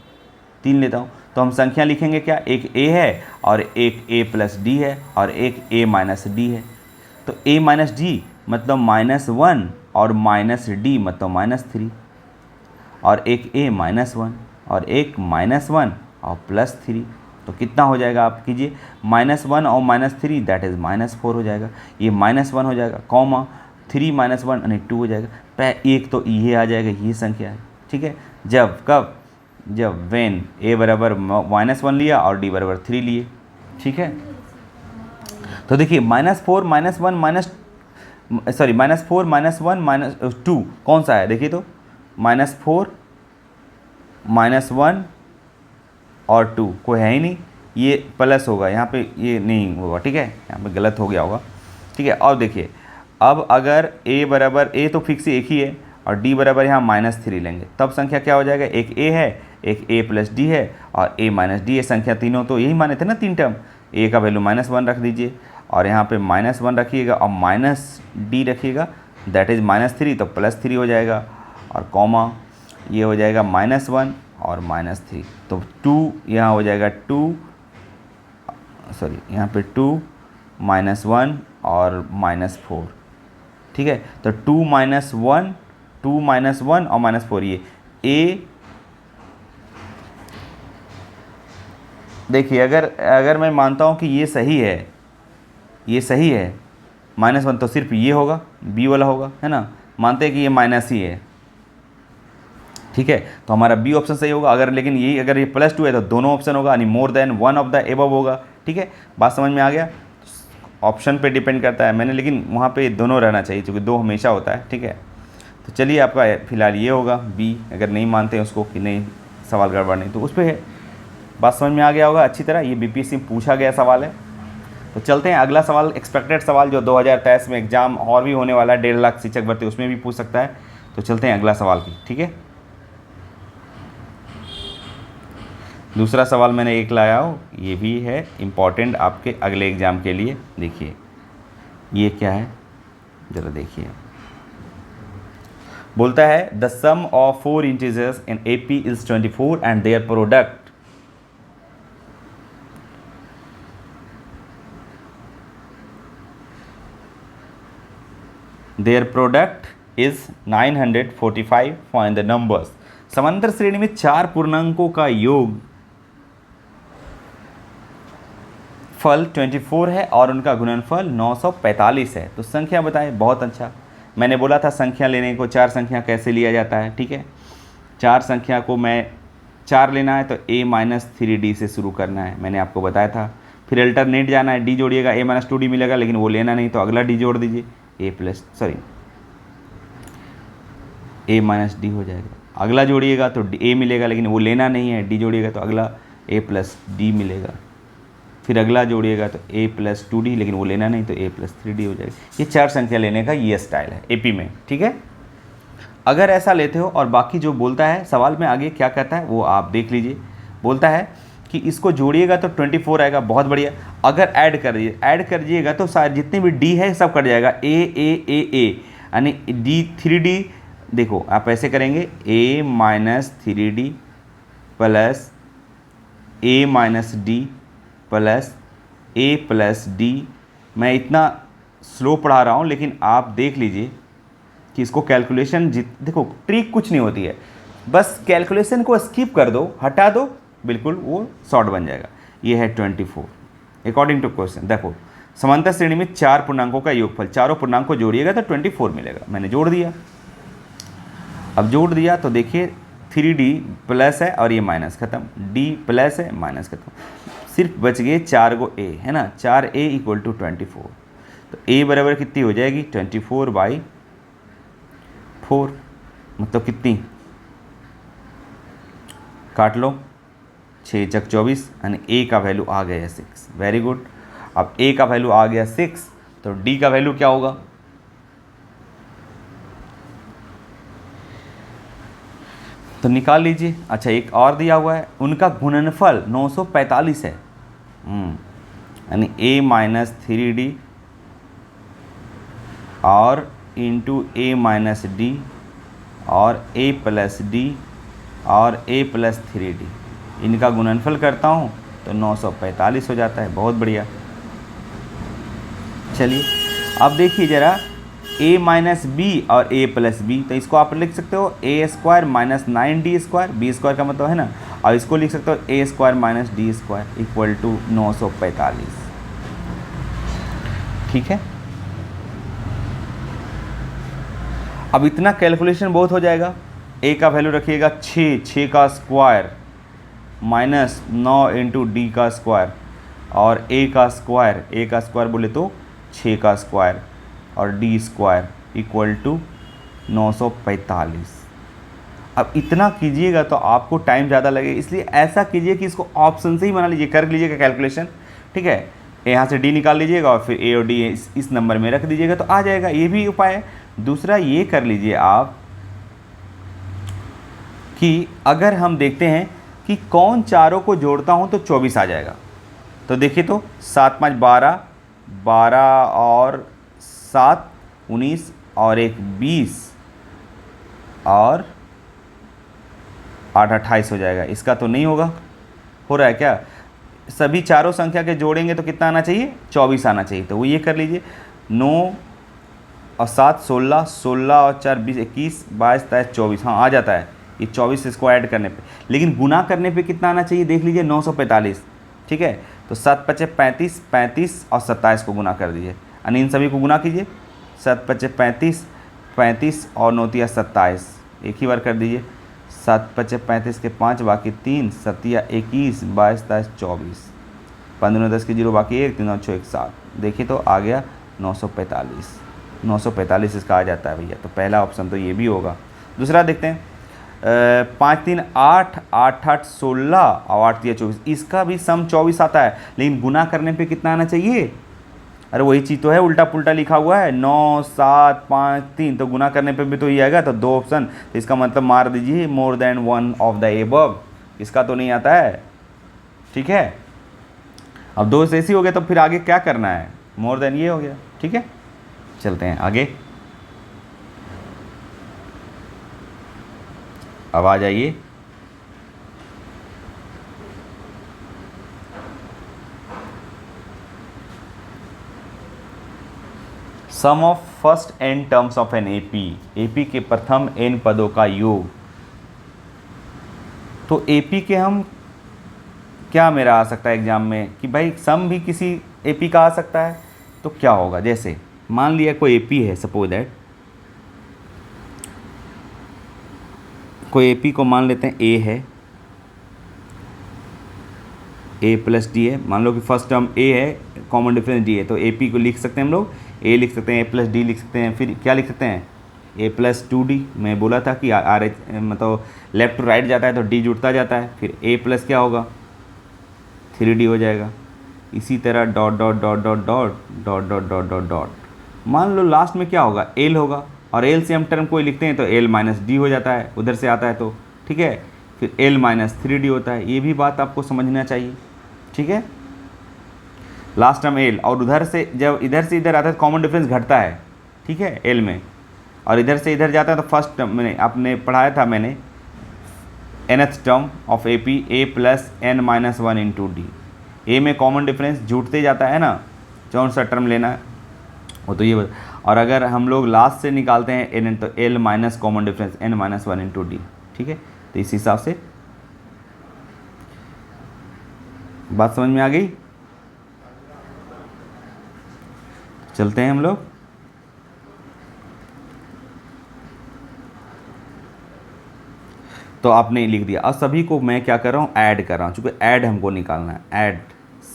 Speaker 1: 3 लेता हूँ। तो हम संख्या लिखेंगे क्या? एक a है और एक a प्लस d है और एक a माइनस d है। तो a माइनस d मतलब -1 और माइनस d मतलब -3 और एक a -1 और एक -1 और +3। तो कितना हो जाएगा आप कीजिए? -1 और -3 दैट इज़ -4 हो जाएगा। ये -1 हो जाएगा, कॉमा 3 -1 यानी 2 हो जाएगा। एक तो ये आ जाएगा, ये संख्या है, ठीक है। जब कब? जब वेन a बराबर -1 लिया और d बराबर 3 लिए, ठीक है। तो देखिए -4 -1 -2 कौन सा है? देखिए तो -4 -1 और 2 कोई है ही नहीं, ये प्लस होगा यहाँ पे, ये नहीं होगा, ठीक है, यहाँ पे गलत हो गया होगा, ठीक है। और देखिए अब अगर a बराबर a तो फिक्स एक ही है और d बराबर यहाँ -3 लेंगे, तब संख्या क्या हो जाएगा? एक a है, एक a प्लस d है और a माइनस d है। संख्या तीनों तो यही माने थे ना, 3 टर्म। a का वैल्यू -1 रख दीजिए और यहाँ पे -1 रखिएगा और -d रखिएगा, दैट इज़ -3 तो +3 हो जाएगा और कॉमा ये हो जाएगा -1 और -3। तो 2 यहाँ हो जाएगा 2, सॉरी यहाँ पे 2 -1 और -4, ठीक है। तो 2 -1 और -4, ये a देखिए अगर मैं मानता हूँ कि ये सही है, ये सही है, -1 तो सिर्फ ये होगा, b वाला होगा, है ना। मानते हैं कि ये माइनस ही है, ठीक है, तो हमारा बी ऑप्शन सही होगा। अगर लेकिन यही अगर ये +2 है तो दोनों ऑप्शन होगा, यानी more than one of the above होगा, ठीक है। बात समझ में आ गया? ऑप्शन पे डिपेंड करता है मैंने, लेकिन वहाँ पे दोनों रहना चाहिए क्योंकि 2 हमेशा होता है, ठीक है। तो चलिए आपका फिलहाल ये होगा बी, अगर नहीं मानते हैं उसको कि नहीं सवाल गड़बड़ नहीं तो उस पर है। बात समझ में आ गया होगा अच्छी तरह, ये बीपीएससी में पूछा गया सवाल है। तो चलते हैं अगला सवाल, एक्सपेक्टेड सवाल जो 2023 में एग्जाम और भी होने वाला है, 1.5 लाख शिक्षक भर्ती, उसमें भी पूछ सकता है। तो चलते हैं अगला सवाल की, ठीक है। दूसरा सवाल मैंने एक लाया हूँ, ये भी है इम्पॉर्टेंट आपके अगले एग्ज़ाम के लिए। देखिए ये क्या है, ज़रा देखिए। बोलता है the sum of 4 integers in AP is 24 and their product is 945 find the numbers. समांतर श्रेणी में 4 पूर्णांकों का योग फल 24 है और उनका गुणनफल 945 है, तो संख्या बताएं। बहुत अच्छा, मैंने बोला था संख्या लेने को 4 संख्या कैसे लिया जाता है, ठीक है। 4 संख्या को मैं 4 लेना है तो a-3d से शुरू करना है, मैंने आपको बताया था। फिर अल्टरनेट जाना है, d जोड़िएगा a-2d मिलेगा, लेकिन वो लेना नहीं तो अगला d जोड़ दीजिए, a-d हो जाएगा। अगला जोड़िएगा तो a मिलेगा, लेकिन वो लेना नहीं है, d जोड़िएगा तो अगला a+d मिलेगा। फिर अगला जोड़िएगा तो a+2d, लेकिन वो लेना नहीं तो a+3d हो जाएगा। ये 4 संख्या लेने का ये स्टाइल है AP में, ठीक है। अगर ऐसा लेते हो और बाकी जो बोलता है सवाल में आगे क्या कहता है वो आप देख लीजिए। बोलता है कि इसको जोड़िएगा तो 24 आएगा, बहुत बढ़िया। अगर ऐड करिएगा तो सारे जितने भी d है सब कट जाएगा, a यानी d3d। देखो आप ऐसे करेंगे a-3d plus a-d plus a+d। मैं इतना स्लो पढ़ा रहा हूँ, लेकिन आप देख लीजिए कि इसको कैलकुलेशन देखो ट्रिक कुछ नहीं होती है, बस कैलकुलेशन को स्किप कर दो, हटा दो, बिल्कुल वो शॉर्ट बन जाएगा। ये है 24 अकॉर्डिंग टू क्वेश्चन। देखो समांतर श्रेणी में 4 पूर्णांकों का योगफल, चारों पूर्णांक को जोड़िएगा तो 24 मिलेगा। मैंने जोड़ दिया, अब जोड़ दिया तो देखिए 3d प्लस है और ये माइनस खत्म, d प्लस है माइनस खत्म, सिर्फ बच गए 4 को a, है ना। 4a = 24, तो a बराबर कितनी हो जाएगी? 24/4, मतलब कितनी, काट लो, 6 × 24 यानी a का वैल्यू आ गया 6। Very good. अब a का वैल्यू आ गया 6 तो d का वैल्यू क्या होगा? तो निकाल लीजिए। अच्छा एक और दिया हुआ है, उनका गुणनफल 945 है, यानी a माइनस 3d और इंटू a माइनस डी और a प्लस डी और a प्लस 3d, इनका गुणनफल करता हूँ तो 945 हो जाता है। बहुत बढ़िया। चलिए अब देखिए ज़रा a माइनस बी और a प्लस बी, तो इसको आप लिख सकते हो a square minus 9d square, b square का मतलब है ना, और इसको लिख सकते हो a square minus D square equal to 945। ठीक है, अब इतना कैलकुलेशन बहुत हो जाएगा। a का वैल्यू रखिएगा 6 का स्क्वायर माइनस 9 इंटू डी का स्क्वायर और a का स्क्वायर बोले तो 6 का स्क्वायर और डी स्क्वायर इक्वल टू 945। अब इतना कीजिएगा तो आपको टाइम ज़्यादा लगेगा, इसलिए ऐसा कीजिए कि इसको ऑप्शन से ही बना लीजिए, कर लीजिएगा कैलकुलेशन। ठीक है, यहाँ से डी निकाल लीजिएगा और फिर ए और डी इस नंबर में रख दीजिएगा तो आ जाएगा। ये भी उपाय है। दूसरा ये कर लीजिए आप कि अगर हम देखते हैं कि कौन चारों को जोड़ता हूँ तो 24 आ जाएगा, तो देखिए तो 7 5 12, 12 और 7 19 और 1 20 और 8 28 हो जाएगा। इसका तो नहीं होगा, हो रहा है क्या? सभी चारों संख्या के जोड़ेंगे तो कितना आना चाहिए? 24 आना चाहिए। तो वो ये कर लीजिए 9 और 7 16, 16 और 4 20, 21 22 23 24। हाँ आ जाता है ये 24 इसको ऐड करने पे, लेकिन गुना करने पे कितना आना चाहिए देख लीजिए 945। ठीक है, तो 7 5 35, 35 और 27 को गुना कर दीजिए, यानी इन सभी को गुना कीजिए। 7 5 35, 35 और 9 3 27, एक ही बार कर दीजिए। 7 5 35 के 5 बाकी 3, 7 21 22 23 24, 15 10 के 0 बाकी 1, 3 और 6 1 7। देखिए तो आ गया 945। 945 इसका आ जाता है भैया, तो पहला ऑप्शन तो ये भी होगा। दूसरा देखते हैं 5 3 8, 8 8 16 और 8 3 24, इसका भी सम 24 आता है, लेकिन गुना करने पे कितना आना चाहिए? अरे वही चीज़ तो है, उल्टा पुल्टा लिखा हुआ है। 9 7 5 3, तो गुना करने पे भी तो ये आएगा, तो 2 ऑप्शन, तो इसका मतलब मार दीजिए more than one of the above, इसका तो नहीं आता है। ठीक है, अब 2 से ऐसी हो गया तो फिर आगे क्या करना है? मोर देन ये हो गया। ठीक है, चलते हैं आगे। अब आ जाइए sum of first n terms of an AP के प्रथम n पदों का योग। तो एपी के हम क्या मेरा आ सकता है एग्जाम में कि भाई सम भी किसी एपी का आ सकता है, तो क्या होगा? जैसे मान लिया कोई एपी है, सपोज दैट कोई एपी को मान लेते हैं ए है, ए प्लस डी है। मान लो कि फर्स्ट टर्म ए है, कॉमन डिफरेंस डी है, तो एपी को लिख सकते हैं हम लोग, ए लिख सकते हैं, ए प्लस डी लिख सकते हैं, फिर क्या लिख सकते हैं? ए प्लस 2d। मैं बोला था कि आर एच मतलब लेफ्ट टू राइट जाता है तो डी जुड़ता जाता है, फिर ए प्लस क्या होगा? 3d हो जाएगा। इसी तरह dot dot dot dot dot dot dot dot dot dot, मान लो लास्ट में क्या होगा? एल होगा, और एल से हम टर्म कोई लिखते हैं तो एल माइनस डी हो जाता है, उधर से आता है तो। ठीक है, फिर एल माइनस 3d होता है। ये भी बात आपको समझना चाहिए। ठीक है, लास्ट टर्म एल, और उधर से जब इधर से इधर आता है तो कॉमन डिफरेंस घटता है। ठीक है, एल में, और इधर से इधर जाता है तो फर्स्ट टर्म मैंने आपने पढ़ाया था मैंने nth term of A P A plus n minus 1 into D. A में कॉमन डिफरेंस जुटते जाता है ना, कौन सा टर्म लेना है वो तो ये और अगर हम लोग लास्ट से निकालते हैं एन तो L minus common difference n minus 1 into D. ठीक है, तो इस हिसाब से बात समझ में आ गई। चलते हैं हम लोग। तो आपने लिख दिया, अब सभी को मैं क्या कर रहा हूँ? ऐड कर रहा हूँ, चूँकि ऐड हमको निकालना है। ऐड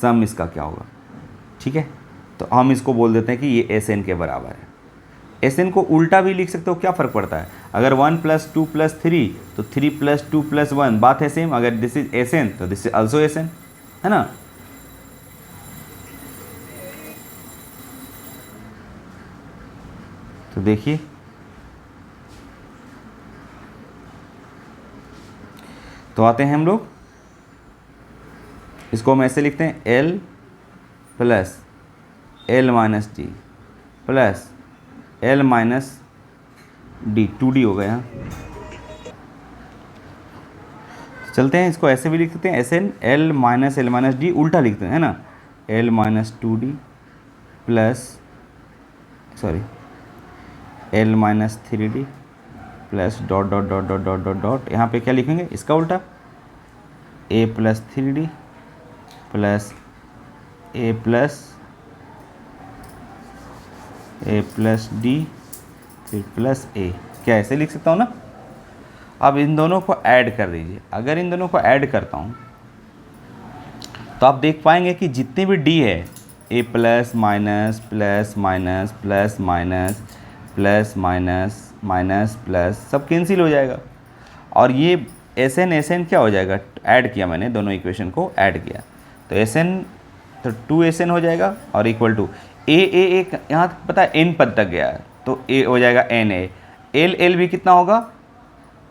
Speaker 1: सम इसका क्या होगा? ठीक है, तो हम इसको बोल देते हैं कि ये एस एन के बराबर है। एस एन को उल्टा भी लिख सकते हो, क्या फ़र्क पड़ता है? अगर 1 + 2 + 3 तो 3 + 2 + 1, बात है सेम। अगर दिस इज एस एन तो this is also S N, है ना। तो देखिए, तो आते हैं हम लोग, इसको हम ऐसे लिखते हैं L plus L minus D plus L minus D, 2D हो गया। चलते हैं, इसको ऐसे भी लिख सकते हैं, S N L minus D उल्टा लिखते हैं, है ना, L minus 2D plus sorry L minus 3D plus dot dot dot dot dot dot dot, यहाँ पे क्या लिखेंगे इसका उल्टा, A plus 3D plus A plus D फिर प्लस ए, क्या ऐसे लिख सकता हूँ ना। अब इन दोनों को ऐड कर दीजिए, अगर इन दोनों को ऐड करता हूँ तो आप देख पाएंगे कि जितने भी डी है, A plus minus plus minus plus minus plus minus minus plus सब कैंसिल हो जाएगा, और ये एस एन क्या हो जाएगा, ऐड किया मैंने, दोनों इक्वेशन को ऐड किया तो एस एन तो 2SN हो जाएगा और इक्वल टू ए एक यहाँ पता है एन पद तक गया है तो ए हो जाएगा एन ए, एल भी कितना होगा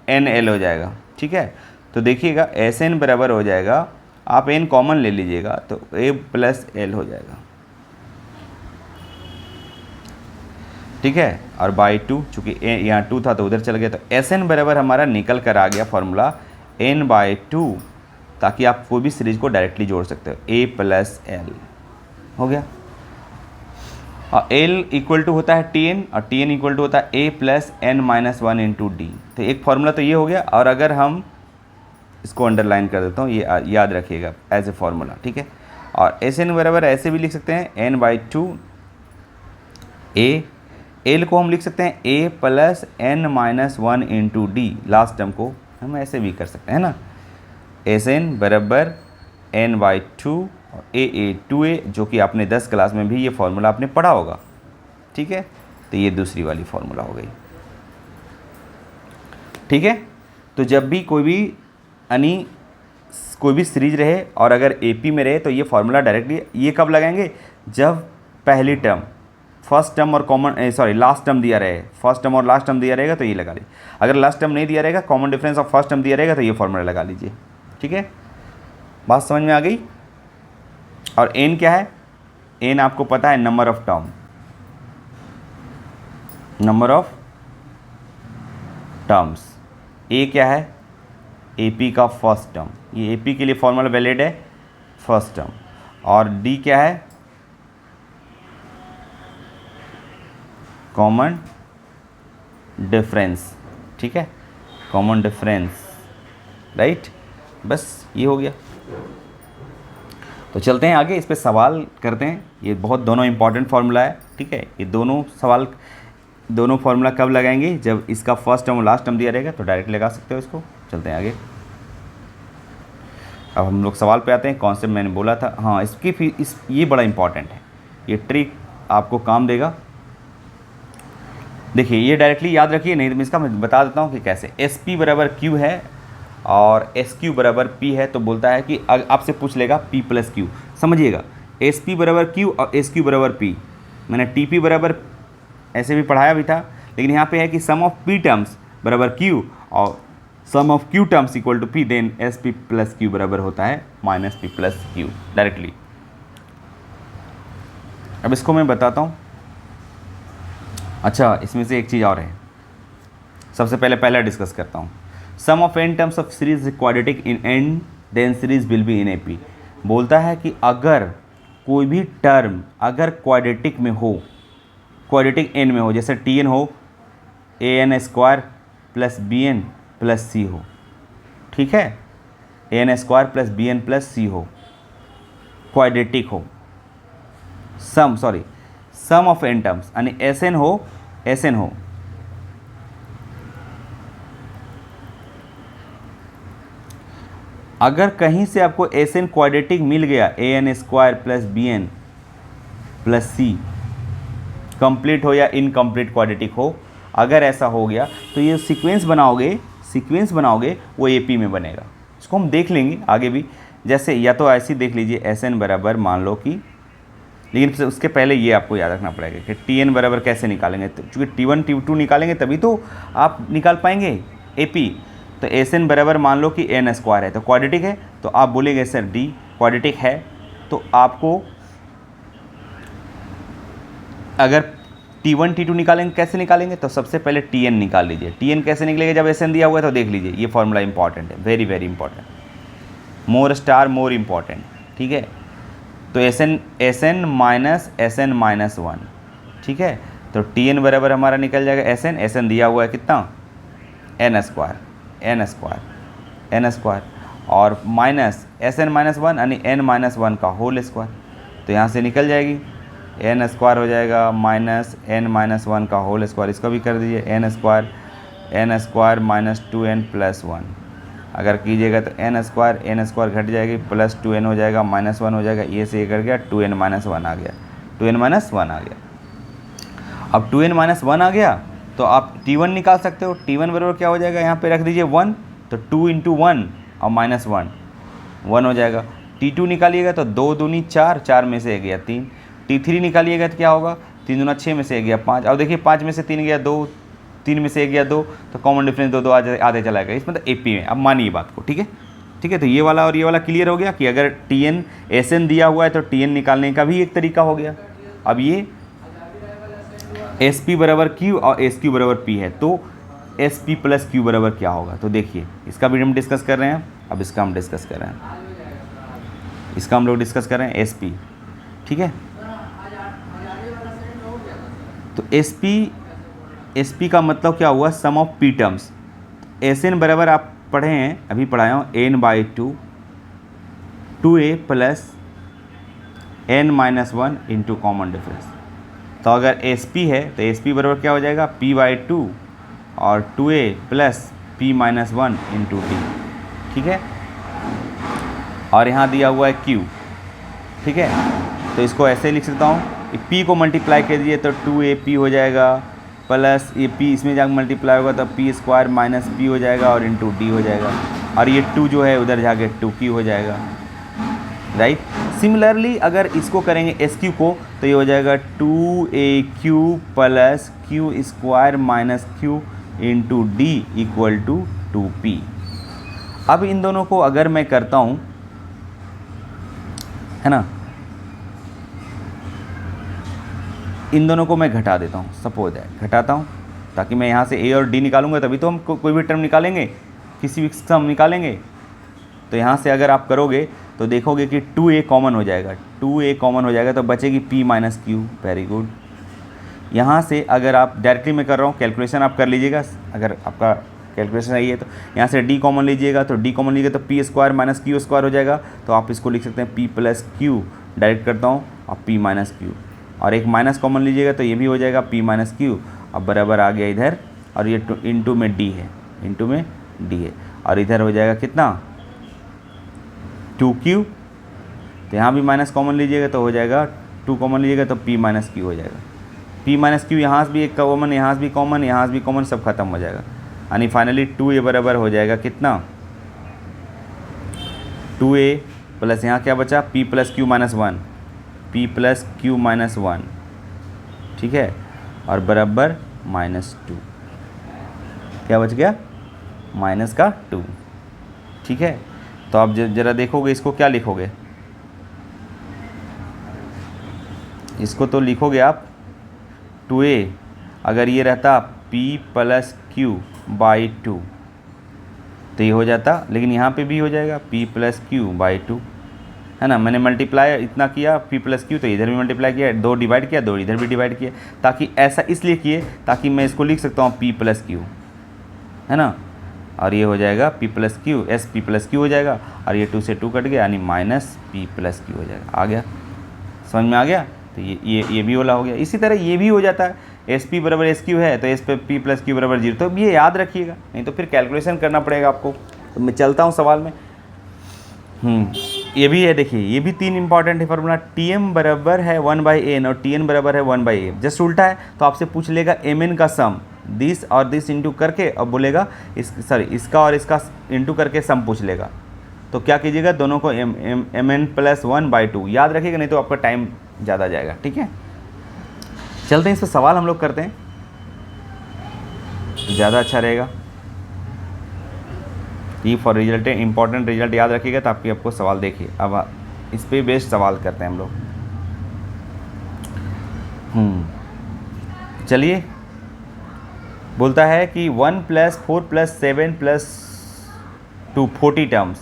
Speaker 1: एन एल हो जाएगा। ठीक है, तो देखिएगा एस एन बराबर हो जाएगा, आप एन कॉमन ले लीजिएगा तो ए प्लस एल हो जाएगा। ठीक है, और बाई 2 चूँकि यहाँ 2 था तो उधर चल गया, तो एस एन बराबर हमारा निकल कर आ गया फॉर्मूला n/2, ताकि आप कोई भी सीरीज को डायरेक्टली जोड़ सकते हो, a प्लस एल हो गया। और l इक्वल टू होता है Tn और Tn इक्वल टू होता है a plus n minus 1 into D. तो एक फार्मूला तो ये हो गया, और अगर हम इसको अंडरलाइन कर देता हूँ, ये याद रखिएगा एज ए फार्मूला। ठीक है, और एस एन बराबर ऐसे भी लिख सकते हैं n/2 a, l को हम लिख सकते हैं a plus n minus 1 into D, last term को हम ऐसे भी कर सकते हैं ना, एस एन बराबर n/2 और a 2a, जो कि आपने 10 क्लास में भी ये फार्मूला आपने पढ़ा होगा। ठीक है, तो ये दूसरी वाली फार्मूला हो गई। ठीक है, तो जब भी कोई भी सीरीज रहे और अगर AP में रहे तो ये फार्मूला डायरेक्टली ये कब लगाएंगे, जब पहली टर्म फर्स्ट टर्म और लास्ट टर्म दिया रहे, फर्स्ट टर्म और लास्ट टर्म दिया रहेगा तो ये लगा लीजिए, अगर लास्ट टर्म नहीं दिया रहेगा, common difference of first term दिया रहेगा तो ये फार्मूला लगा लीजिए। ठीक है, बात समझ में आ गई। और n क्या है, n आपको पता है नंबर ऑफ टर्म्स, a क्या है AP का फर्स्ट टर्म, ये AP के लिए फॉर्मूला वैलिड है फर्स्ट टर्म, और d क्या है कॉमन डिफरेंस। ठीक है, कॉमन डिफरेंस, राइट, बस ये हो गया। तो चलते हैं आगे, इस पे सवाल करते हैं। ये बहुत दोनों इंपॉर्टेंट फार्मूला है। ठीक है, ये दोनों फार्मूला कब लगाएंगे, जब इसका फर्स्ट टर्म और लास्ट टर्म दिया रहेगा तो डायरेक्ट लगा सकते हो इसको। चलते हैं आगे, अब हम लोग सवाल पे आते हैं। कॉन्सेप्ट मैंने बोला था, हाँ इसकी ये बड़ा इंपॉर्टेंट है, ये ट्रिक आपको काम देगा। देखिए ये डायरेक्टली याद रखिए, नहीं तो मैं इसका बता देता हूँ कि कैसे। SP बराबर Q है और SQ बराबर P है, तो बोलता है कि आपसे पूछ लेगा P प्लस Q। समझिएगा, SP बराबर Q और SQ बराबर P, मैंने TP बराबर ऐसे भी पढ़ाया भी था, लेकिन यहाँ पे है कि सम ऑफ P टर्म्स बराबर Q और sum of Q terms equal to P, then SP plus Q बराबर होता है minus P plus Q directly. अब इसको मैं बताता हूँ। अच्छा, इसमें से एक चीज़ और है, सबसे पहला डिस्कस करता हूँ। Sum of n terms of series quadratic in n, then series will be in AP। बोलता है कि अगर कोई भी टर्म अगर क्वाड्रेटिक में हो, क्वाड्रेटिक n में हो, जैसे Tn हो an² plus bn plus c हो, ठीक है, an² plus bn plus c हो, क्वाड्रेटिक हो, सम ऑफ n टर्म्स यानी SN हो, अगर कहीं से आपको SN क्वाड्रेटिक मिल गया, an² plus bn plus c complete हो या इनकम्प्लीट क्वाड्रेटिक हो, अगर ऐसा हो गया तो ये सीक्वेंस बनाओगे वो AP में बनेगा। इसको हम देख लेंगे आगे भी, जैसे या तो ऐसी देख लीजिए, SN बराबर मान लो कि, लेकिन उसके पहले ये आपको याद रखना पड़ेगा कि Tn बराबर कैसे निकालेंगे, तो चूँकि T1 T2 निकालेंगे तभी तो आप निकाल पाएंगे AP। तो SN बराबर मान लो कि n² है, तो क्वाड्रेटिक है, तो आप बोलेंगे सर D क्वाड्रेटिक है, तो आपको अगर T1 T2 निकालेंगे, कैसे निकालेंगे? तो सबसे पहले Tn निकाल लीजिए। Tn कैसे निकलेगा? जब Sn दिया हुआ है तो देख लीजिए, ये फॉर्मूला इंपॉर्टेंट है, वेरी वेरी इंपॉर्टेंट, मोर स्टार मोर इंपॉर्टेंट, ठीक है। तो Sn माइनस Sn माइनस 1, ठीक है। तो Tn बराबर हमारा निकल जाएगा Sn दिया हुआ है कितना? n स्क्वायर और माइनस Sn माइनस 1 यानी n माइनस 1 का होल स्क्वायर। तो यहाँ से निकल जाएगी n स्क्वायर हो जाएगा माइनस n माइनस 1 का होल स्क्वायर, इसको भी कर दीजिए n square minus 2n plus 1। अगर कीजिएगा तो n स्क्वायर घट जाएगी, प्लस 2n हो जाएगा, माइनस 1 हो जाएगा, ये से ये कर गया, 2n माइनस 1 आ गया, 2n माइनस 1 आ गया। अब 2n माइनस 1 आ गया तो आप T1 निकाल सकते हो। T1 बराबर क्या हो जाएगा? यहाँ पे रख दीजिए 1, तो 2 इंटू 1 और माइनस 1 हो जाएगा। T2 निकालिएगा तो 2 दूनी 4, 4 में से गया 3। T3 निकालिएगा तो क्या होगा? 3 दूना 6 में से गया 5। अब देखिए 5 में से 3 गया 2, 3 में से गया 2, तो कॉमन डिफरेंस 2 2 आधे चला गया, इसमें तो AP में। अब मानिए बात को, ठीक है, ठीक है। तो ये वाला और ये वाला क्लियर हो गया कि अगर Tn Sn दिया हुआ है तो Tn निकालने का भी एक तरीका हो गया। अब ये SP बराबर Q और SQ बराबर P है, तो SP प्लस Q बराबर क्या होगा? तो देखिए इसका भी हम डिस्कस कर रहे हैं, अब इसका हम डिस्कस कर रहे हैं, इसका हम लोग डिस्कस कर रहे हैं SP, ठीक है। तो SP का मतलब क्या हुआ? सम ऑफ P टर्म्स। Sn बराबर आप पढ़े हैं, अभी पढ़ाया हूँ, n/2 2a plus n minus 1 into common difference. तो अगर SP है तो SP बराबर क्या हो जाएगा? P/2 और 2a plus P minus 1 into D, ठीक है। और यहाँ दिया हुआ है Q, ठीक है। तो इसको ऐसे लिख सकता हूँ, P को मल्टीप्लाई कर दीजिए तो 2AP हो जाएगा, प्लस ये P इसमें जाकर मल्टीप्लाई होगा तो P स्क्वायर माइनस P हो जाएगा और इंटू D हो जाएगा, और ये 2 जो है उधर जाके 2Q हो जाएगा, राइट। सिमिलरली अगर इसको करेंगे SQ को तो ये हो जाएगा 2AQ plus Q square minus Q into D equal to 2P। अब इन दोनों को अगर मैं करता हूँ, है ना, इन दोनों को मैं घटा देता हूँ, सपोज है घटाता हूँ, ताकि मैं यहाँ से A और D निकालूंगा तभी तो हम कोई भी टर्म निकालेंगे, किसी भी सम निकालेंगे। तो यहाँ से अगर आप करोगे तो देखोगे कि 2a कॉमन हो जाएगा, 2a कॉमन हो जाएगा तो बचेगी P minus Q, very good. यहाँ से अगर आप डायरेक्टली मैं कर रहा हूँ, कैलकुलेशन आप कर लीजिएगा, अगर आपका कैलकुलेशन सही है तो यहाँ से D कॉमन लीजिएगा, तो D कॉमन लीजिएगा तो P square minus Q square हो जाएगा, तो आप इसको लिख सकते हैं P प्लस Q, डायरेक्ट करता हूँ, और P माइनस Q, और एक माइनस कॉमन लीजिएगा तो ये भी हो जाएगा P माइनस Q। अब बराबर आ गया इधर, और ये इंटू में D है, इंटू में D है, और इधर हो जाएगा कितना? 2Q। तो यहाँ भी माइनस कॉमन लीजिएगा तो हो जाएगा, 2 कॉमन लीजिएगा तो P माइनस Q हो जाएगा, P माइनस Q, यहाँ से भी एक कॉमन, यहाँ से भी कॉमन, यहाँ से भी कॉमन, सब खत्म हो जाएगा, यानी फाइनली 2a बराबर हो जाएगा कितना? 2a प्लस यहाँ क्या बचा? P plus Q minus 1, P plus Q minus 1, ठीक है, और बराबर माइनस 2। क्या बच गया? माइनस का 2, ठीक है। तो आप जरा देखोगे इसको, क्या लिखोगे? इसको तो लिखोगे आप 2a, अगर ये रहता P प्लस Q बाई 2 तो ये हो जाता, लेकिन यहाँ पे भी हो जाएगा P प्लस Q बाई 2, है ना। मैंने मल्टीप्लाई इतना किया P प्लस Q, तो इधर भी मल्टीप्लाई किया, 2 डिवाइड किया, 2 इधर भी डिवाइड किया, ताकि ऐसा इसलिए किए ताकि मैं इसको लिख सकता हूँ P प्लस Q, है ना, और ये हो जाएगा P plus Q, SP plus Q हो जाएगा, और ये 2 से 2 कट गया, यानी माइनस P प्लस Q हो जाएगा। आ गया, समझ में आ गया? तो ये भी वाला हो गया। इसी तरह ये भी हो जाता है, SP बराबर SQ है तो S पे P प्लस Q बराबर 0, तो ये याद रखिएगा, नहीं तो फिर कैलकुलेशन करना पड़ेगा आपको। तो मैं चलता हूँ सवाल में। ये भी है, देखिए ये भी 3 इंपॉर्टेंट है फॉर्मूला। Tm बराबर है 1/n और Tn बराबर है 1/a, जस्ट उल्टा है, तो आपसे पूछ लेगा Mn का सम, दिस और दिस इंटू करके, अब बोलेगा इसका और इसका इंटू करके सम पूछ लेगा। तो क्या कीजिएगा, दोनों को Mn प्लस 1/2 याद रखिएगा, नहीं तो आपका टाइम ज़्यादा जाएगा, ठीक है। चलते हैं इस पर सवाल हम लोग करते हैं, ज़्यादा अच्छा रहेगा। ई फॉर रिजल्ट है, इंपॉर्टेंट रिजल्ट याद रखिएगा, तो आपको सवाल देखिए। अब इस पे बेस्ड सवाल करते हैं हम लोग। चलिए, बोलता है कि 1 + 4 + 7 + 2 40 टर्म्स,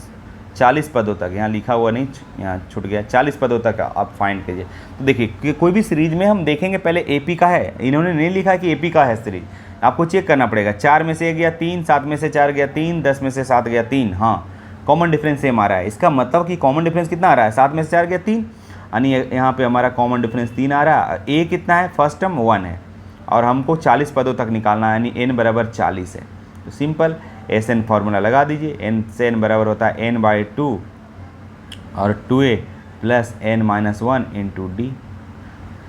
Speaker 1: 40 पदों तक, यहाँ लिखा हुआ नहीं, यहाँ छूट गया, 40 पदों तक आप फाइंड कीजिए। तो देखिए कि कोई भी सीरीज में हम देखेंगे पहले एपी का है, इन्होंने नहीं लिखा कि एपी का है सीरीज, आपको चेक करना पड़ेगा। 4 में से 1 गया 3, 7 में से 4 गया 3, 10 में से 7 गया 3, हाँ कॉमन डिफरेंस सेम आ रहा है। इसका मतलब कि कॉमन डिफरेंस कितना आ रहा है, 7 में से 4 गया 3, यानी यहाँ पे हमारा कॉमन डिफरेंस 3 आ रहा है। ए कितना है, फर्स्ट टर्म 1 है और हमको 40 पदों तक निकालना है, यानी n बराबर 40 है। तो सिंपल एस एन फार्मूला लगा दीजिए, एन से n बराबर होता है n/2 और 2a + n-1 × d।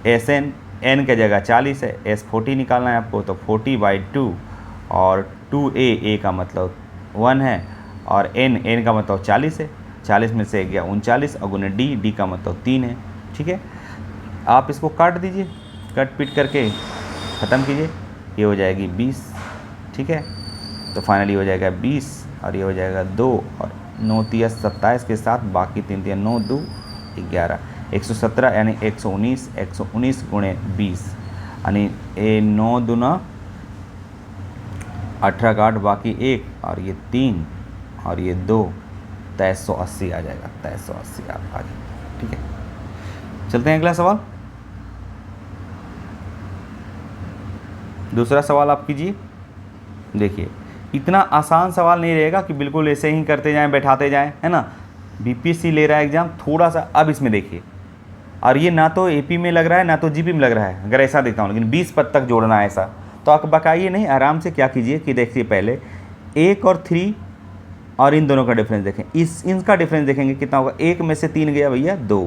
Speaker 1: S N n के जगह 40 है, s 40 निकालना है आपको, तो 40/2 और 2a, a का मतलब 1 है और n का मतलब 40 है, 40 में से गया 39 और गुने d का मतलब 3 है। ठीक है, आप इसको काट दीजिए, कट पीट करके ख़त्म कीजिए, ये हो जाएगी 20। ठीक है, तो फाइनली हो जाएगा 20 और ये हो जाएगा 2 और 9 × 27 के साथ बाकी 3 × 9 2 11 117 यानी 119 119 × 20 यानी 9 दूना 18 का 8 बाकी 1 और ये 3 और ये 2, 2380 आ जाएगा, 2380 आप आ जाएगा। ठीक है, चलते हैं अगला सवाल। दूसरा सवाल आप कीजिए। देखिए इतना आसान सवाल नहीं रहेगा कि बिल्कुल ऐसे ही करते जाएं बैठाते जाएं, है ना। बीपीएससी ले रहा है एग्जाम, थोड़ा सा अब इसमें देखिए, और ये ना तो एपी में लग रहा है ना तो जीपी में लग रहा है, अगर ऐसा देखता हूँ, लेकिन 20 पद तक जोड़ना है ऐसा, तो आप बकाइए नहीं, आराम से क्या कीजिए कि देखिए पहले 1 और 3 और इन दोनों का डिफरेंस देखें, इनका डिफरेंस देखेंगे कितना होगा। 1 में से 3 गया भैया 2,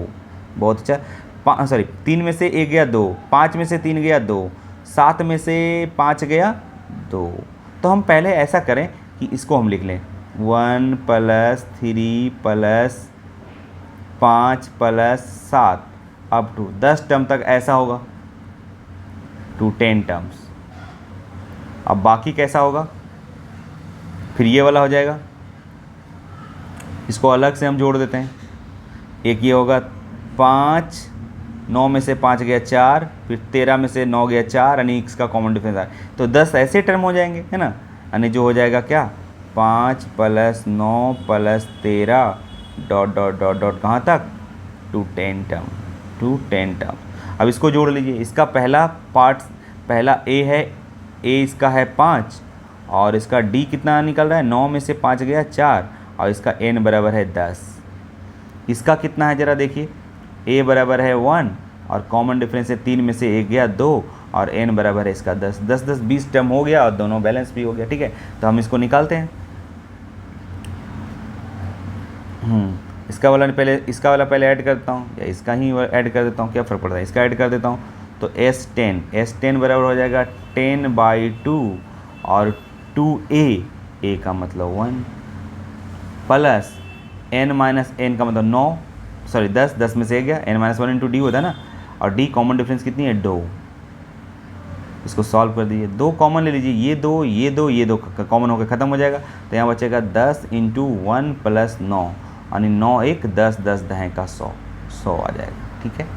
Speaker 1: बहुत अच्छा, सॉरी 3 में से 1 गया 2, 5 में से 3 गया 2, 7 में से 5 गया 2। तो हम पहले ऐसा करें कि इसको हम लिख लें 1 + 3 + 5 + 7 अप टू 10 टर्म तक ऐसा होगा, टू 10 टर्म्स। अब बाकी कैसा होगा, फिर ये वाला हो जाएगा, इसको अलग से हम जोड़ देते हैं। एक ये होगा 5, 9 में से 5 गया 4, फिर 13 में से 9 गया 4, यानी इसका कॉमन डिफरेंस है, तो 10 ऐसे टर्म हो जाएंगे, है ना। यानी जो हो जाएगा क्या, 5 + 9 + 13 ... कहाँ तक, टू 10 टर्म, टू 10 टर्म। अब इसको जोड़ लीजिए, इसका पहला पार्ट, पहला ए है, ए इसका है 5 और इसका डी कितना निकल रहा है, 9 में से 5 गया 4 और इसका n बराबर है 10। इसका कितना है ज़रा देखिए, a बराबर है 1 और कॉमन डिफरेंस है 3 में से 1 गया 2 और n बराबर है इसका 10, 10 10 20 टर्म हो गया और दोनों बैलेंस भी हो गया। ठीक है, तो हम इसको निकालते हैं। इसका वाला पहले ऐड करता हूँ या इसका ही ऐड कर देता हूँ, क्या फ़र्क पड़ता है, इसका ऐड कर देता हूँ। तो S10 बराबर हो जाएगा 10/2 और 2a, a का मतलब 1 प्लस n-n का मतलब 9, सॉरी 10 में से गया, n-1 × d होता है ना, और d कॉमन डिफरेंस कितनी है 2। इसको सॉल्व कर दीजिए, 2 कॉमन ले लीजिए, ये दो कॉमन होकर ख़त्म हो जाएगा, तो यहाँ बचेगा 10 × 1 + 9 यानी 9 1 10 10 10 का 100 आ जाएगा। ठीक है,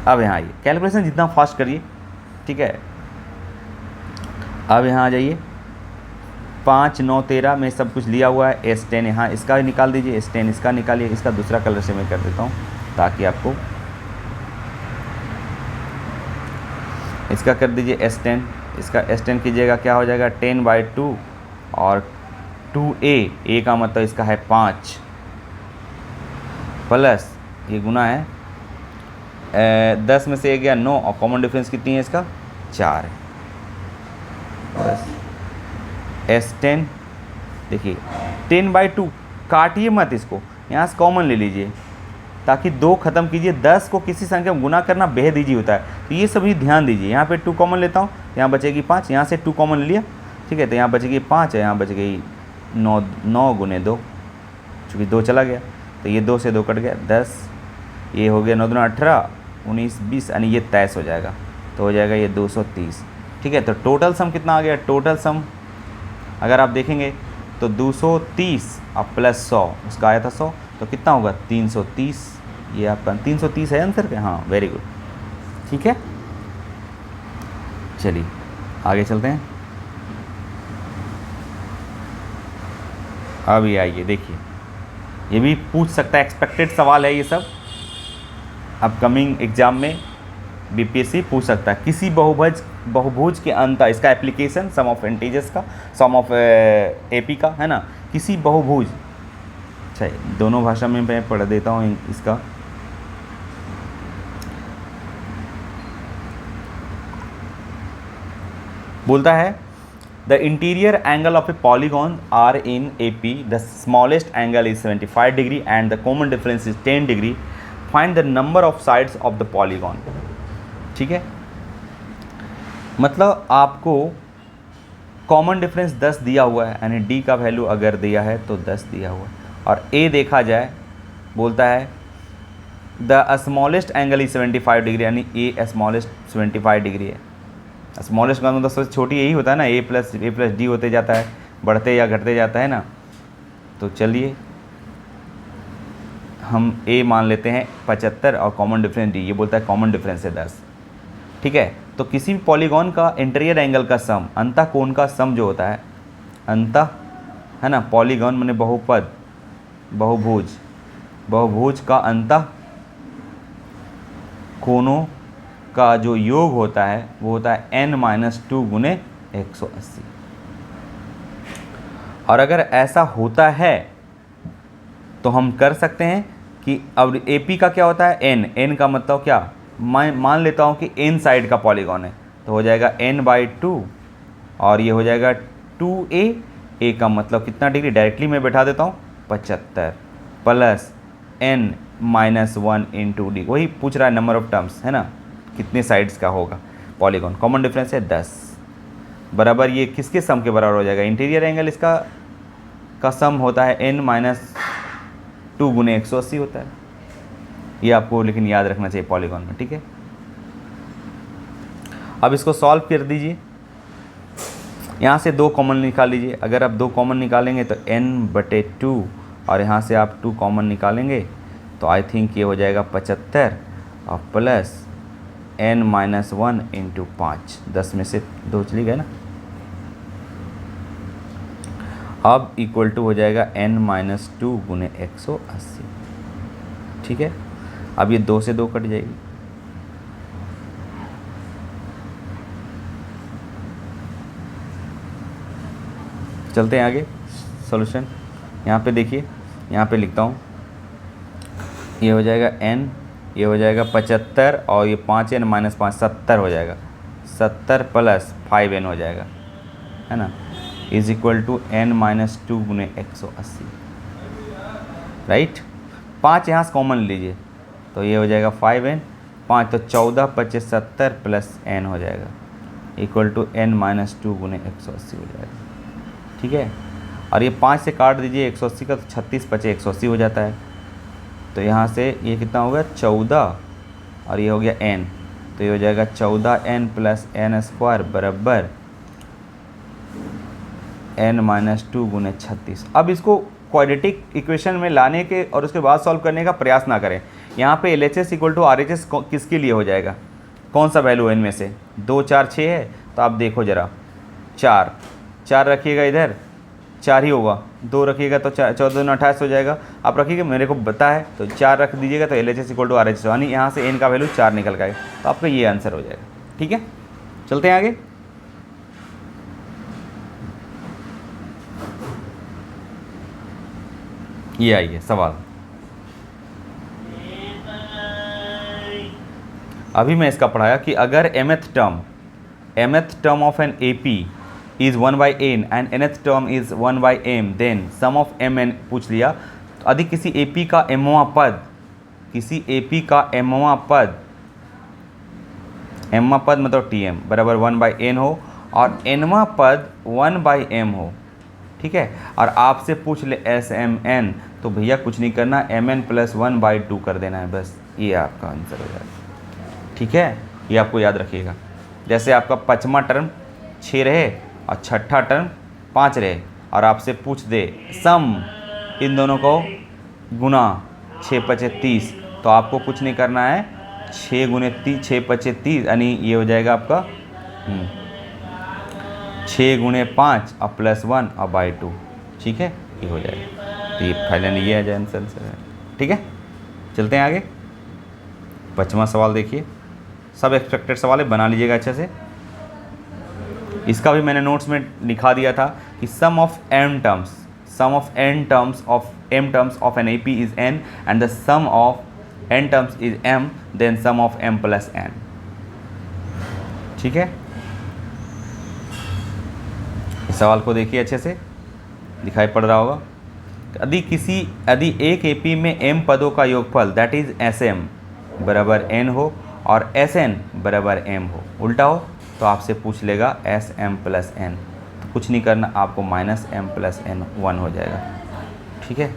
Speaker 1: अब यहाँ आइए, कैलकुलेशन जितना फास्ट करिए। ठीक है, अब यहाँ आ जाइए, 5 9 13 में सब कुछ लिया हुआ है। S10 यहाँ इसका निकाल दीजिए, S10 इसका निकालिए, इसका दूसरा कलर से मैं कर देता हूँ ताकि आपको, इसका कर दीजिए S10, इसका S10 कीजिएगा, क्या हो जाएगा 10/2 और 2a, का मतलब इसका है 5 प्लस ये गुना है 10 में से 1 गया 9 और कॉमन डिफरेंस कितनी है इसका 4 है। बस S10 देखिए 10/2, काटिए मत इसको, यहाँ से कॉमन ले लीजिए ताकि 2 ख़त्म कीजिए। 10 को किसी संख्या में गुना करना बेहद ईजी होता है, तो ये सभी ध्यान दीजिए। यहाँ पे 2 कॉमन लेता हूँ, यहाँ बचेगी 5, यहाँ से 2 कॉमन ले लिया। ठीक है, तो यहाँ बचेगी 5 है, यहाँ बच गई 9 × 2, चूँकि 2 चला गया तो ये 2 से 2 कट गया 10, ये हो गया 9 दूना 18 19 20 यानी ये 23 हो जाएगा, तो हो जाएगा ये 230। ठीक है, तो टोटल सम कितना आ गया, टोटल सम अगर आप देखेंगे तो 230 अब प्लस 100, उसका आया था 100, तो कितना होगा 330। ये आपका 330 है आंसर के, हाँ वेरी गुड। ठीक है, चलिए आगे चलते हैं। अब ये आइए देखिए, ये भी पूछ सकता है, एक्सपेक्टेड सवाल है ये सब, अपकमिंग एग्जाम में बीपीएससी पूछ सकता है। किसी बहुभुज के अंतर, इसका एप्लीकेशन सम ऑफ इंटीजर्स का, सम ऑफ एपी का, है ना। किसी बहुभुज, अच्छा दोनों भाषा में मैं पढ़ देता हूँ इसका। बोलता है the interior angle of a polygon are in AP, the smallest angle is 75 degree and the common difference is 10 degree, find the number of sides of the polygon. ठीक है, मतलब आपको कॉमन डिफरेंस 10 दिया हुआ है, यानी D का वैल्यू अगर दिया है तो 10 दिया हुआ है, और A देखा जाए, बोलता है the smallest angle is 75 degree, यानी A स्मॉलेस्ट 75 डिग्री है। स्मॉलेस्ट का मतलब सबसे छोटी यही होता है ना, A प्लस D होते जाता है, बढ़ते या घटते जाता है ना। तो चलिए हम A मान लेते हैं 75 और कॉमन डिफरेंस D, ये बोलता है कॉमन डिफरेंस है 10। ठीक है, तो किसी भी पॉलीगॉन का इंटीरियर एंगल का सम, अंतः कोण का सम जो होता है, अंतः, है ना, पॉलीगॉन माने बहुपद, बहुभुज का अंतः कोणों का जो योग होता है वो होता है n-2 गुने 180। और अगर ऐसा होता है तो हम कर सकते हैं कि अब AP का क्या होता है, n का मतलब क्या, मैं मान लेता हूँ कि n साइड का पॉलीगॉन है, तो हो जाएगा n/2, और ये हो जाएगा 2A। A का मतलब कितना डिग्री, डायरेक्टली मैं बैठा देता हूँ 75 प्लस n-1 इंटू D, वही पूछ रहा है नंबर ऑफ टर्म्स, है ना, कितने साइड्स का होगा पॉलीगॉन। कॉमन डिफरेंस है 10, बराबर ये किसके सम के बराबर हो जाएगा, इंटीरियर एंगल इसका का सम होता है n-2 गुने 180 होता है। ये आपको लेकिन याद रखना चाहिए पॉलीगॉन में। ठीक है, अब इसको सॉल्व कर दीजिए, यहाँ से 2 कॉमन निकाल लीजिए। अगर आप 2 कॉमन निकालेंगे तो n/2, और यहाँ से आप 2 कॉमन निकालेंगे तो आई थिंक ये हो जाएगा 75 और प्लस n-1 इंटू 5, 10 में से 2 चली गए ना, अब इक्वल टू हो जाएगा n-2 गुने 180। ठीक है, अब ये 2 से 2 कट जाएगी, चलते हैं आगे सॉल्यूशन। यहाँ पे देखिए, यहाँ पे लिखता हूँ, ये हो जाएगा n, ये हो जाएगा 75 और ये 5n-5 70 हो जाएगा, 70 प्लस 5n हो जाएगा, है ना, इज इक्वल टू n-2 गुने 180, राइट। 5 यहाँ से कॉमन लीजिए तो ये हो जाएगा 5n, 5 तो 14 25 70 प्लस n हो जाएगा, इक्वल टू n-2 गुने 180 हो जाएगा। ठीक है, और ये 5 से काट दीजिए 180 का, तो 36 25 180 हो जाता है। तो यहाँ से ये कितना होगा 14, और ये हो गया n, तो ये हो जाएगा 14n प्लस n² बराबर n-2 गुने 36। अब इसको क्वाड्रेटिक इक्वेशन में लाने के और उसके बाद सॉल्व करने का प्रयास ना करें। यहाँ पे LHS इक्वल टू RHS किसके लिए हो जाएगा, कौन सा वैल्यू है इनमें से, 2 4 6 है, तो आप देखो ज़रा, 4 रखिएगा इधर, 4 ही होगा, 2 रखिएगा तो 14 दूनी 28 हो जाएगा। आप रखिएगा, मेरे को पता है, तो 4 रख दीजिएगा तो LHS इक्वल टू RHS, यानी यहाँ से n का वैल्यू 4 निकल गया, तो आपका ये आंसर हो जाएगा। ठीक है, चलते हैं आगे। ये आइए सवाल, अभी मैं इसका पढ़ाया कि अगर mth term of an AP is 1/n and nth term is 1/m, then sum of mn पूछ लिया। तो यदि किसी AP का mवां पद मतलब Tm बराबर 1/n हो और nवां पद 1/m हो, ठीक है, और आपसे पूछ ले SMn, तो भैया कुछ नहीं करना, mn प्लस 1/2 कर देना है, बस ये आपका आंसर हो जाएगा। ठीक है, ये आपको याद रखिएगा। जैसे आपका 5वां टर्म 6 रहे और 6ठा टर्म 5 रहे, और आपसे पूछ दे सम इन दोनों को गुना 6 5 30, तो आपको कुछ नहीं करना है, 6 गुने 30 6 5 30, यानी ये हो जाएगा आपका 6 गुणे 5 और +1 और बाई 2, ठीक है, ये हो जाएगा। तो ये फाइनल ये आ जाए आंसर, ठीक है। चलते हैं आगे। 5वां सवाल देखिए, सब एक्सपेक्टेड सवाल है, बना लीजिएगा अच्छे से। इसका भी मैंने नोट्स में लिखा दिया था कि sum of m terms of an AP is n and the sum of n terms is m, then sum of m plus n, ठीक है। इस सवाल को देखिए अच्छे से, दिखाई पड़ रहा होगा। यदि एक AP में m पदों का योगफल दैट इज SM बराबर n हो और SN बराबर m हो, उल्टा हो, तो आपसे पूछ लेगा SM प्लस n, तो कुछ नहीं करना, आपको -m प्लस n 1 हो जाएगा, ठीक है।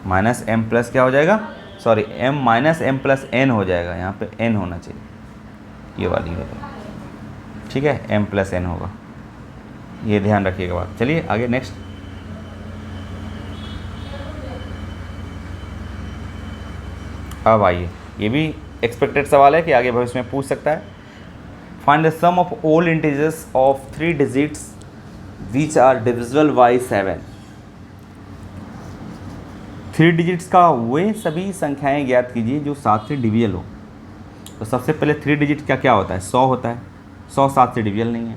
Speaker 1: -m प्लस क्या हो जाएगा, sorry m minus m plus n हो जाएगा, यहाँ पे n होना चाहिए, ये वाली होगा, ठीक है, m प्लस n होगा, ये ध्यान रखिएगा बात। चलिए आगे नेक्स्ट। अब आइए, ये भी एक्सपेक्टेड सवाल है कि आगे भविष्य में पूछ सकता है। Find the sum of all integers of 3 digits which are divisible by 7। 3 digits का वे सभी संख्याएं ज्ञात कीजिए जो 7 से डिविजल हो। तो सबसे पहले 3 डिजिट का क्या होता है, 100 होता है, 100 7 से डिविजल नहीं है।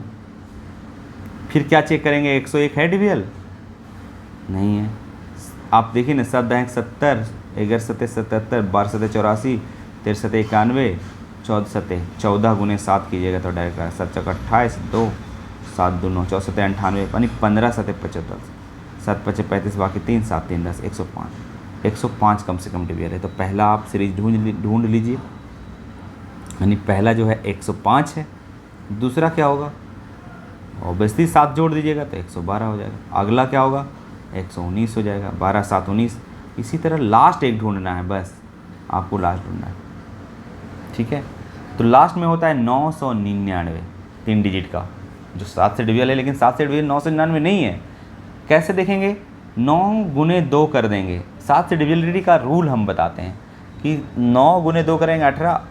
Speaker 1: फिर क्या चेक करेंगे, 101 है डिविजल, नहीं है। आप देखिए ना, 7 10 70, 11 7 77, 12 7 84, 13 7 91, 14 7 14 गुने 7 कीजिएगा तो डायरेक्ट 7 चौका 28, 2 7 2 9 14 7 98, यानी 15 7 75, 7 5 35, बाकी 3 7 3 10, 105। 105 कम से कम डिविजल है। तो पहला आप सीरीज ढूंढ लीजिए, यानी पहला जो है 105 है। दूसरा क्या होगा, ऑब्वियसली 7 जोड़ दीजिएगा तो 112 हो जाएगा। अगला क्या होगा, 119 हो जाएगा, 12 7 19। इसी तरह लास्ट एक ढूंढना है, बस आपको लास्ट ढूंढना है, ठीक है। तो लास्ट में होता है 999, 3 डिजिट का, जो 7 से डिविजल है, लेकिन 7 से डिविजल 999 नहीं है। कैसे देखेंगे, 9 गुने 2 कर देंगे। 7 से डिविजलिटी का रूल हम बताते हैं कि 9 गुने 2 करेंगे 18,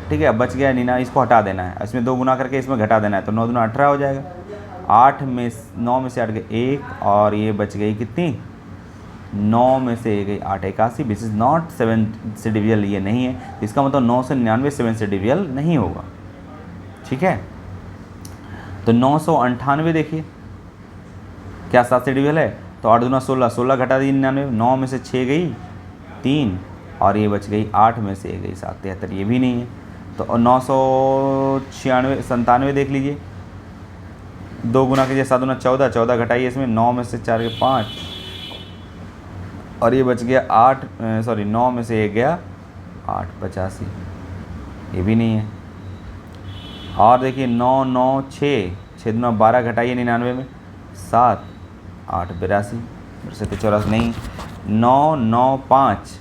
Speaker 1: ठीक है, बच गया नीना, इसको हटा देना है, इसमें 2 गुना करके इसमें घटा देना है, तो 9 दूना 18 हो जाएगा। 9 में से 8 गए 1, और ये बच गई कितनी, 9 में से गई 8 81। दिस इज़ नॉट 7 से डिविजल, ये नहीं है, इसका मतलब 999 7 से डिविजल नहीं होगा, ठीक है। तो 998 देखिए, क्या 7 से डिविजल है, तो 8 दूना 16, 16 घटा दी 99, 9 में से 6 गई 3, और ये बच गई 8 में से गई 7 73, ये भी नहीं है। तो 996 देख लीजिए, 2 गुना कीजिए, 7 दूना 14, 14 घटाइए इसमें, 9 में से 4 गए 5, और ये बच गया 8, सॉरी 9 में से 1 गया 8 85, ये भी नहीं है। और देखिए 9 9 6, 6 दूना 12 घटाइए 99 में, 7 8 82, वैसे तो 84 नहीं। 9 9 5,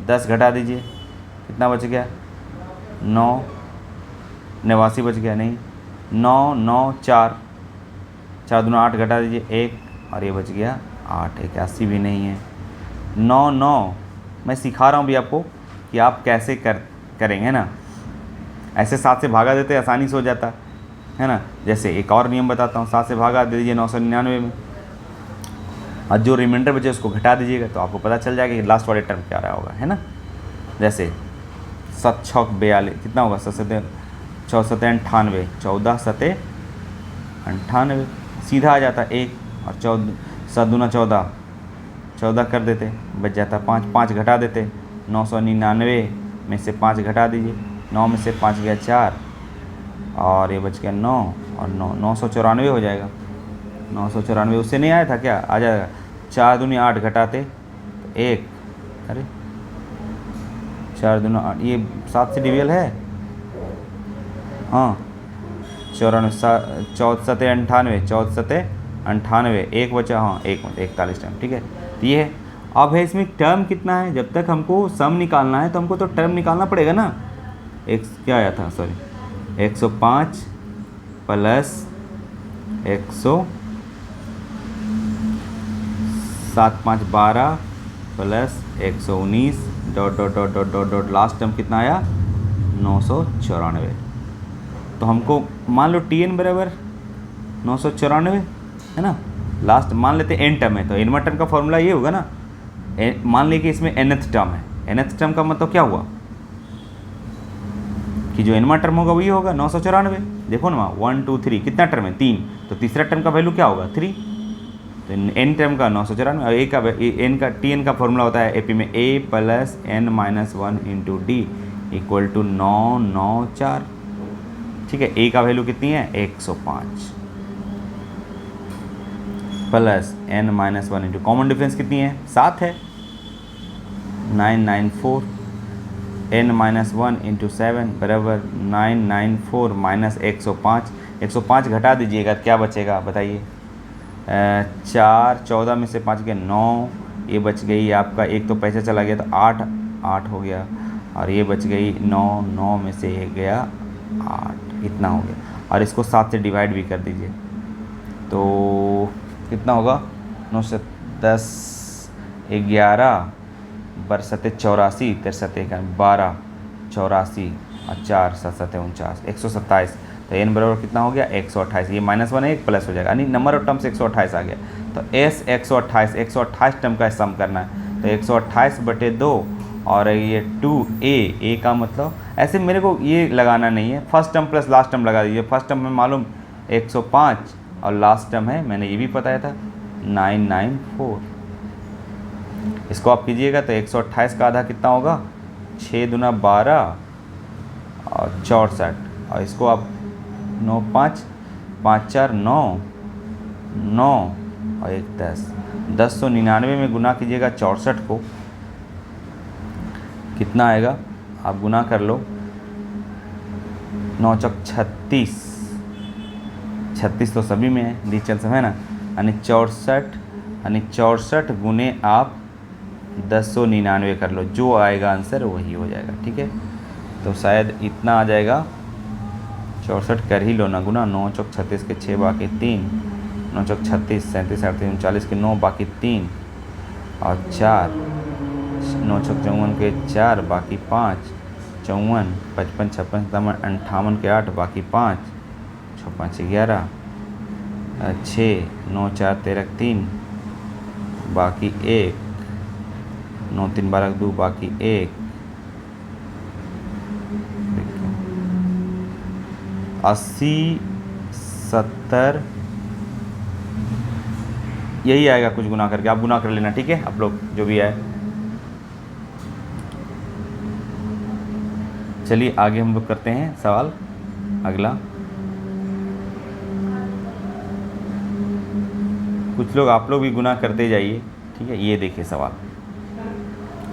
Speaker 1: 10 घटा दीजिए, कितना बच गया, 9 89 बच गया, नहीं। 9 9 4, 4 दूना 8 घटा दीजिए 1, और ये बच गया 8 81 भी नहीं है। 9 9, मैं सिखा रहा हूँ भी आपको कि आप कैसे करेंगे ना, ऐसे 7 से भागा देते आसानी से हो जाता है ना। जैसे एक और नियम बताता हूँ, 7 से भागा दे दीजिए 999 में, और जो रिमाइंडर बचे उसको घटा दीजिएगा, तो आपको पता चल जाएगा कि लास्ट वाले टर्म क्या रहा होगा, है ना। जैसे 7 6 42, कितना होगा, 7 7 6 7 98, 14 7 98, सीधा आ जाता 1, और 14 7 दूना 14, 14 कर देते, बच जाता 5, 5 घटा देते, 999 में से 5 घटा दीजिए, 9 में से 5 गया 4, और ये बच गया 9, और 994 हो जाएगा। 994 उससे नहीं आया था क्या, आ जाएगा। 4 दूनी 8 घटाते 1, अरे 4 दूना 8, ये 7 से डिविजल है, हाँ। 94 14 7 98, 14 7 98, 1 बचा, हाँ 1 41 टाइम, ठीक है। तो ये है। अब है इसमें टर्म कितना है, जब तक हमको सम निकालना है तो हमको तो टर्म निकालना पड़ेगा ना। एक क्या आया था, sorry 105 plus 7 5 12 plus 119 dot dot dot dot dot dot, last term कितना आया, 994। तो हमको मान लो Tn बराबर 994 है ना। लास्ट मान लेते हैं एन टर्म है, तो एनवा टर्म का फॉर्मूला ये होगा ना, मान लीजिए कि इसमें nth टर्म है, nth टर्म का मतलब क्या हुआ कि जो एनवा टर्म होगा वही होगा 994। देखो ना 1 2 3 कितना टर्म है 3, तो तीसरा टर्म का वैल्यू क्या होगा 3, तो एन टर्म का 994 और ए का एन का टी एन का फॉर्मूला होता है एपी में A plus N minus 1 into D equal to 994। ठीक है, ए का वैल्यू कितनी है 105 plus N minus 1 into common difference कितनी है 7 है 994 एन माइनस 1 इंटू 7 बराबर 994 माइनस 105। 105 घटा दीजिएगा क्या बचेगा बताइए, 4 14 में से 5 गया 9, ये बच गई आपका, एक तो पैसा चला गया तो 8 8 हो गया, और ये बच गई 9 9 में से एक गया 8, इतना हो गया। और इसको 7 से डिवाइड भी कर दीजिए तो कितना होगा 9 से 10 11 बरसते 84 तिरसते 12 84 और 4 7 7 49 127। तो एन बराबर कितना हो गया 128, ये -1 है एक प्लस हो जाएगा, यानी नंबर ऑफ टर्म्स 128 आ गया। तो एस 128 टर्म का सम करना है, तो 128/2 और ये 2a का मतलब ऐसे मेरे को ये लगाना नहीं है, first term plus last term लगा दीजिए। फर्स्ट टर्म में मालूम 105 और लास्ट टर्म है मैंने ये भी बताया था 994। इसको आप कीजिएगा तो 128 का आधा कितना होगा 6 दूना 12 और 64, और इसको आप 9 5 5 4 9 9 और 1 10 1099 में गुना कीजिएगा 64 को, कितना आएगा आप गुना कर लो, 9 चौक 36, 36 तो सभी में है डिजिटल सब है ना, यानी 64 गुने आप 1099 कर लो, जो आएगा आंसर वही हो जाएगा। ठीक है, तो शायद इतना आ जाएगा, 64 कर ही लो ना गुना, 9 चौक 36 के 6 बाकी 3, 9 चौक 36 37 38 39 के 9 बाकी 3 और 4, 9 चौक 54 के 4 बाकी 5, 54 55 56 57 58 के 8 बाकी 5, 6 5 11 6 9 4 13 3 बाकी 1, 9 3 12 2 बाकी 1, 80 70 यही आएगा कुछ गुना करके, आप गुना कर लेना। ठीक है, आप लोग जो भी है। चलिए आगे हम लोग करते हैं सवाल अगला। कुछ लोग आप लोग भी गुना करते जाइए। ठीक है, ये देखिए सवाल।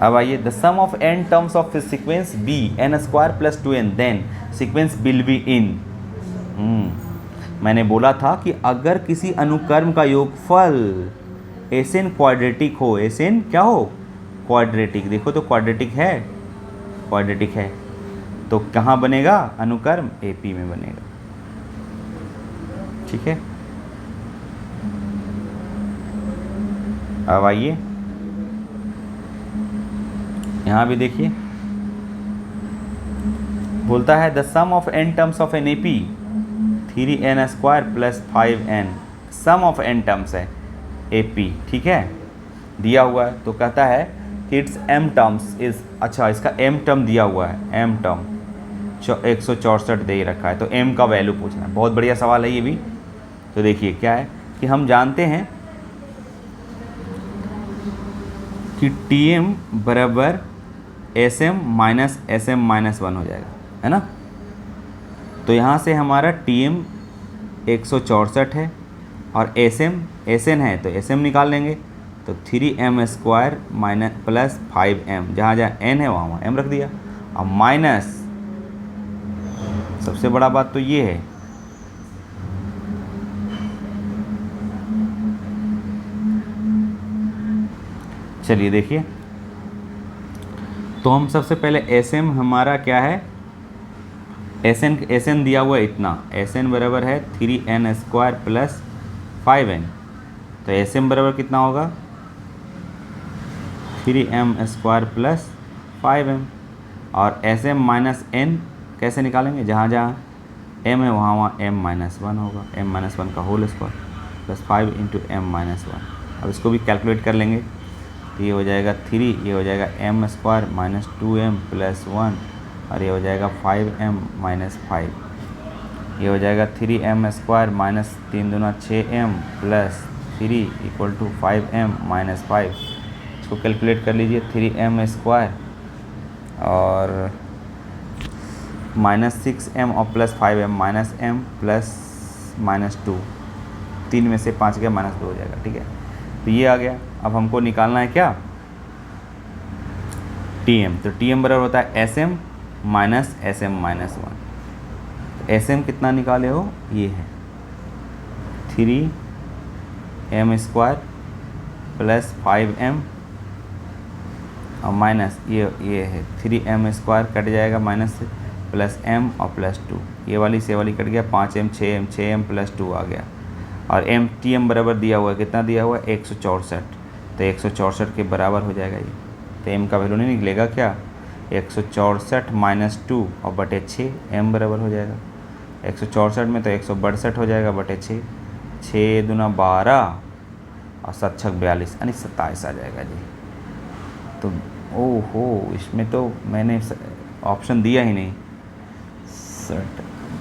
Speaker 1: अब आइए, the sum of n terms of sequence b n² + 2n then sequence will be in. मैंने बोला था कि अगर किसी अनुक्रम का योगफल Sn क्वाड्रेटिक हो, Sn क्या हो क्वाड्रेटिक, देखो तो क्वाड्रेटिक है, तो कहाँ बनेगा अनुक्रम AP में बनेगा। ठीक है, अब आइए यहाँ भी देखिए, बोलता है the sum of n terms of an AP 3n² + 5n, sum of n terms है AP। ठीक है, दिया हुआ है, तो कहता है कि इट्स m टर्म्स इज, अच्छा इसका m टर्म दिया हुआ है, m टर्म 164 दे रखा है, तो m का वैल्यू पूछना है। बहुत बढ़िया सवाल है ये भी। तो देखिए क्या है कि हम जानते हैं कि Tm बराबर Sm माइनस Sm माइनस 1 हो जाएगा, है ना। तो यहाँ से हमारा Tm 164 है और Sn है तो Sm निकाल लेंगे, तो 3m² + 5m, जहाँ जहाँ n है वहाँ m रख दिया, और माइनस सबसे बड़ा बात तो ये है चलिए देखिए, तो हम सबसे पहले Sm हमारा क्या है, Sn दिया हुआ है इतना, Sn बराबर है 3n² + 5n, तो Sm बराबर कितना होगा 3m² + 5m, और Sm माइनस n कैसे निकालेंगे, जहाँ जहाँ m है वहाँ m-1 होगा, m-1 का whole square plus 5 into m-1। अब इसको भी कैलकुलेट कर लेंगे तो ये हो जाएगा 3, ये हो जाएगा m square minus 2m plus 1 और ये हो जाएगा 5m माइनस 5, ये हो जाएगा 3m स्क्वायर माइनस 3 दूना 6m plus 3 equal to 5m minus 5। इसको कैलकुलेट कर लीजिए, 3m स्क्वायर और माइनस 6m और plus 5m minus m plus minus 2, 3 में से 5 गया माइनस 2 हो जाएगा। ठीक है, तो ये आ गया। अब हमको निकालना है क्या, tm। तो tm बराबर होता है sm माइनस sm माइनस 1। तो sm कितना निकाले हो, ये है 3m स्क्वायर प्लस 5m और माइनस ये है 3m स्क्वायर कट जाएगा माइनस से प्लस m और प्लस 2, ये वाली से वाली कट गया, 5m 6m प्लस 2 आ गया। और tm बराबर दिया हुआ है, कितना दिया हुआ है 164, तो 164 के बराबर हो जाएगा ये। तो m का वैल्यू नहीं निकलेगा क्या, 164 माइनस 2 और बटे 6, m बराबर हो जाएगा 164 में तो 162 हो जाएगा बटे 6, 6 दूना 12 और 7 छक 42 यानी 27 आ जाएगा जी। तो ओहो, इसमें तो मैंने ऑप्शन दिया ही नहीं,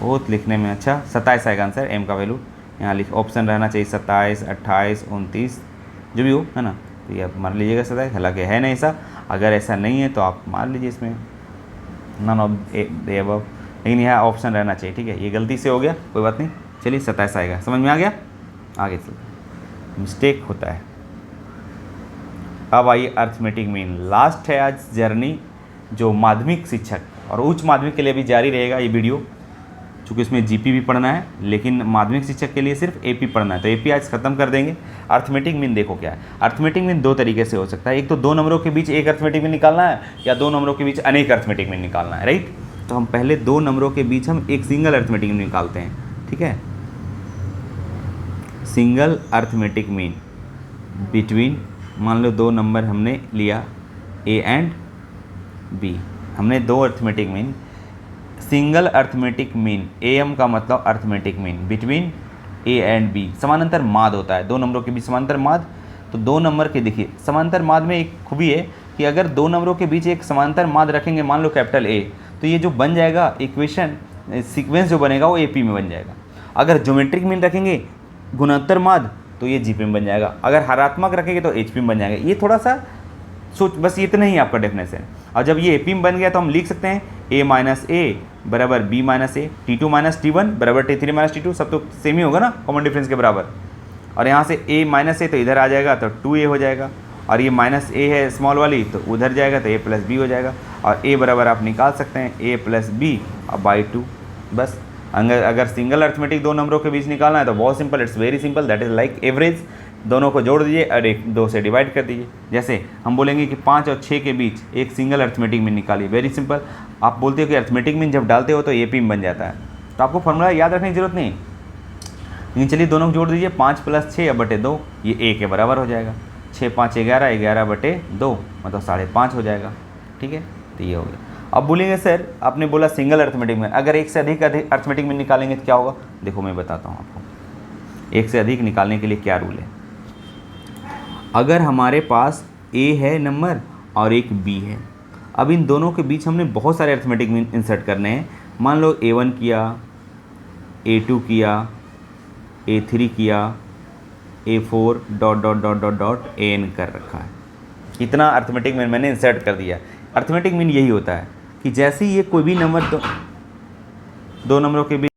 Speaker 1: बहुत लिखने में। अच्छा 27 आएगा आंसर, m का वैल्यू यहाँ लिख, ऑप्शन रहना चाहिए 27, 28, 29 जो भी हो, है ना। तो ये आप मान लीजिएगा 27, हालांकि है नहीं ऐसा, अगर ऐसा नहीं है तो आप मान लीजिए इसमें नन ऑफ द अबव, लेकिन यहाँ ऑप्शन रहना चाहिए। ठीक है, ये गलती से हो गया, कोई बात नहीं, चलिए 27 आएगा, समझ में आ गया। आगे चलिए, मिस्टेक होता है। अब आइए अर्थमेटिक मीन, लास्ट है आज जर्नी जो माध्यमिक शिक्षक और उच्च माध्यमिक के लिए भी जारी रहेगा ये वीडियो, चूँकि इसमें जीपी भी पढ़ना है, लेकिन माध्यमिक शिक्षक के लिए सिर्फ एपी पढ़ना है, तो एपी आज ख़त्म कर देंगे। अर्थमेटिक मीन देखो क्या है, अर्थमेटिक मीन दो तरीके से हो सकता है, एक तो 2 नंबरों के बीच एक अर्थमेटिक मीन निकालना है, या 2 नंबरों के बीच अनेक अर्थमेटिक मीन निकालना है, राइट। तो हम पहले 2 नंबरों के बीच हम एक सिंगल अर्थमेटिक मीन निकालते हैं। ठीक है, सिंगल अर्थमेटिक मीन बिटवीन, मान लो 2 नंबर हमने लिया ए एंड बी, हमने 2 arithmetic mean, single arithmetic mean, M का मतलब arithmetic mean between A and B, समानांतर माद होता है 2 नंबरों के बीच समानांतर माद। तो 2 नंबर के देखिए समानांतर माद में एक खूबी है कि अगर 2 नंबरों के बीच एक समानांतर माद रखेंगे, मान लो कैपिटल ए, तो ये जो बन जाएगा इक्वेशन सीक्वेंस जो बनेगा वो एपी में बन जाएगा। अगर ज्योमेट्रिक मीन रखेंगे गुणोत्तर माद तो ये जीपी में बन जाएगा, अगर हरात्मक रखेंगे तो एचपी में बन जाएगा। ये थोड़ा सा सोच, बस इतना ही आपका डेफिनेशन है। और जब ये एपी में बन गया तो हम लिख सकते हैं a माइनस ए बराबर b माइनस ए, T2 माइनस T1 बराबर T3 माइनस T2, सब तो सेम ही होगा ना, कॉमन डिफरेंस के बराबर। और यहाँ से a माइनस ए तो इधर आ जाएगा तो 2a हो जाएगा, और ये माइनस a है स्मॉल वाली तो उधर जाएगा तो a प्लस b हो जाएगा। और a बराबर आप निकाल सकते हैं a प्लस b और बाई 2। बस अगर सिंगल अर्थमेटिक 2 नंबरों के बीच निकालना है तो बहुत simple, it's very simple, that is like average. दोनों को जोड़ दीजिए और 2 से डिवाइड कर दीजिए। जैसे हम बोलेंगे कि 5 और 6 के बीच एक सिंगल अर्थमेटिक मीन निकालिए, वेरी सिंपल। आप बोलते हो कि अर्थमेटिक मीन जब डालते हो तो एपी में बन जाता है, तो आपको फॉर्मूला याद रखने की जरूरत नहीं, लेकिन चलिए दोनों को जोड़ दीजिए, 5 प्लस 6 बटे 2, ये a के बराबर हो जाएगा। 6 5 11, 11 बटे 2 मतलब 5.5 हो जाएगा। ठीक है, तो ये हो गया। अब बोलेंगे सर आपने बोला सिंगल अर्थमेटिक मीन, अगर एक से अधिक अर्थमेटिक मीन निकालेंगे तो क्या होगा। देखो मैं बताता हूँ आपको, एक से अधिक निकालने के लिए क्या रूल है। अगर हमारे पास a है नंबर और एक b है, अब इन दोनों के बीच हमने बहुत सारे अर्थमेटिक मीन इंसर्ट करने हैं। मान लो a1 किया, a2 किया, a3 किया, a4 dot dot dot dot dot an कर रखा है। इतना अर्थमेटिक मीन मैंने इंसर्ट कर दिया। अर्थमेटिक मीन यही होता है कि जैसे ही ये कोई भी नंबर 2 नंबरों के बीच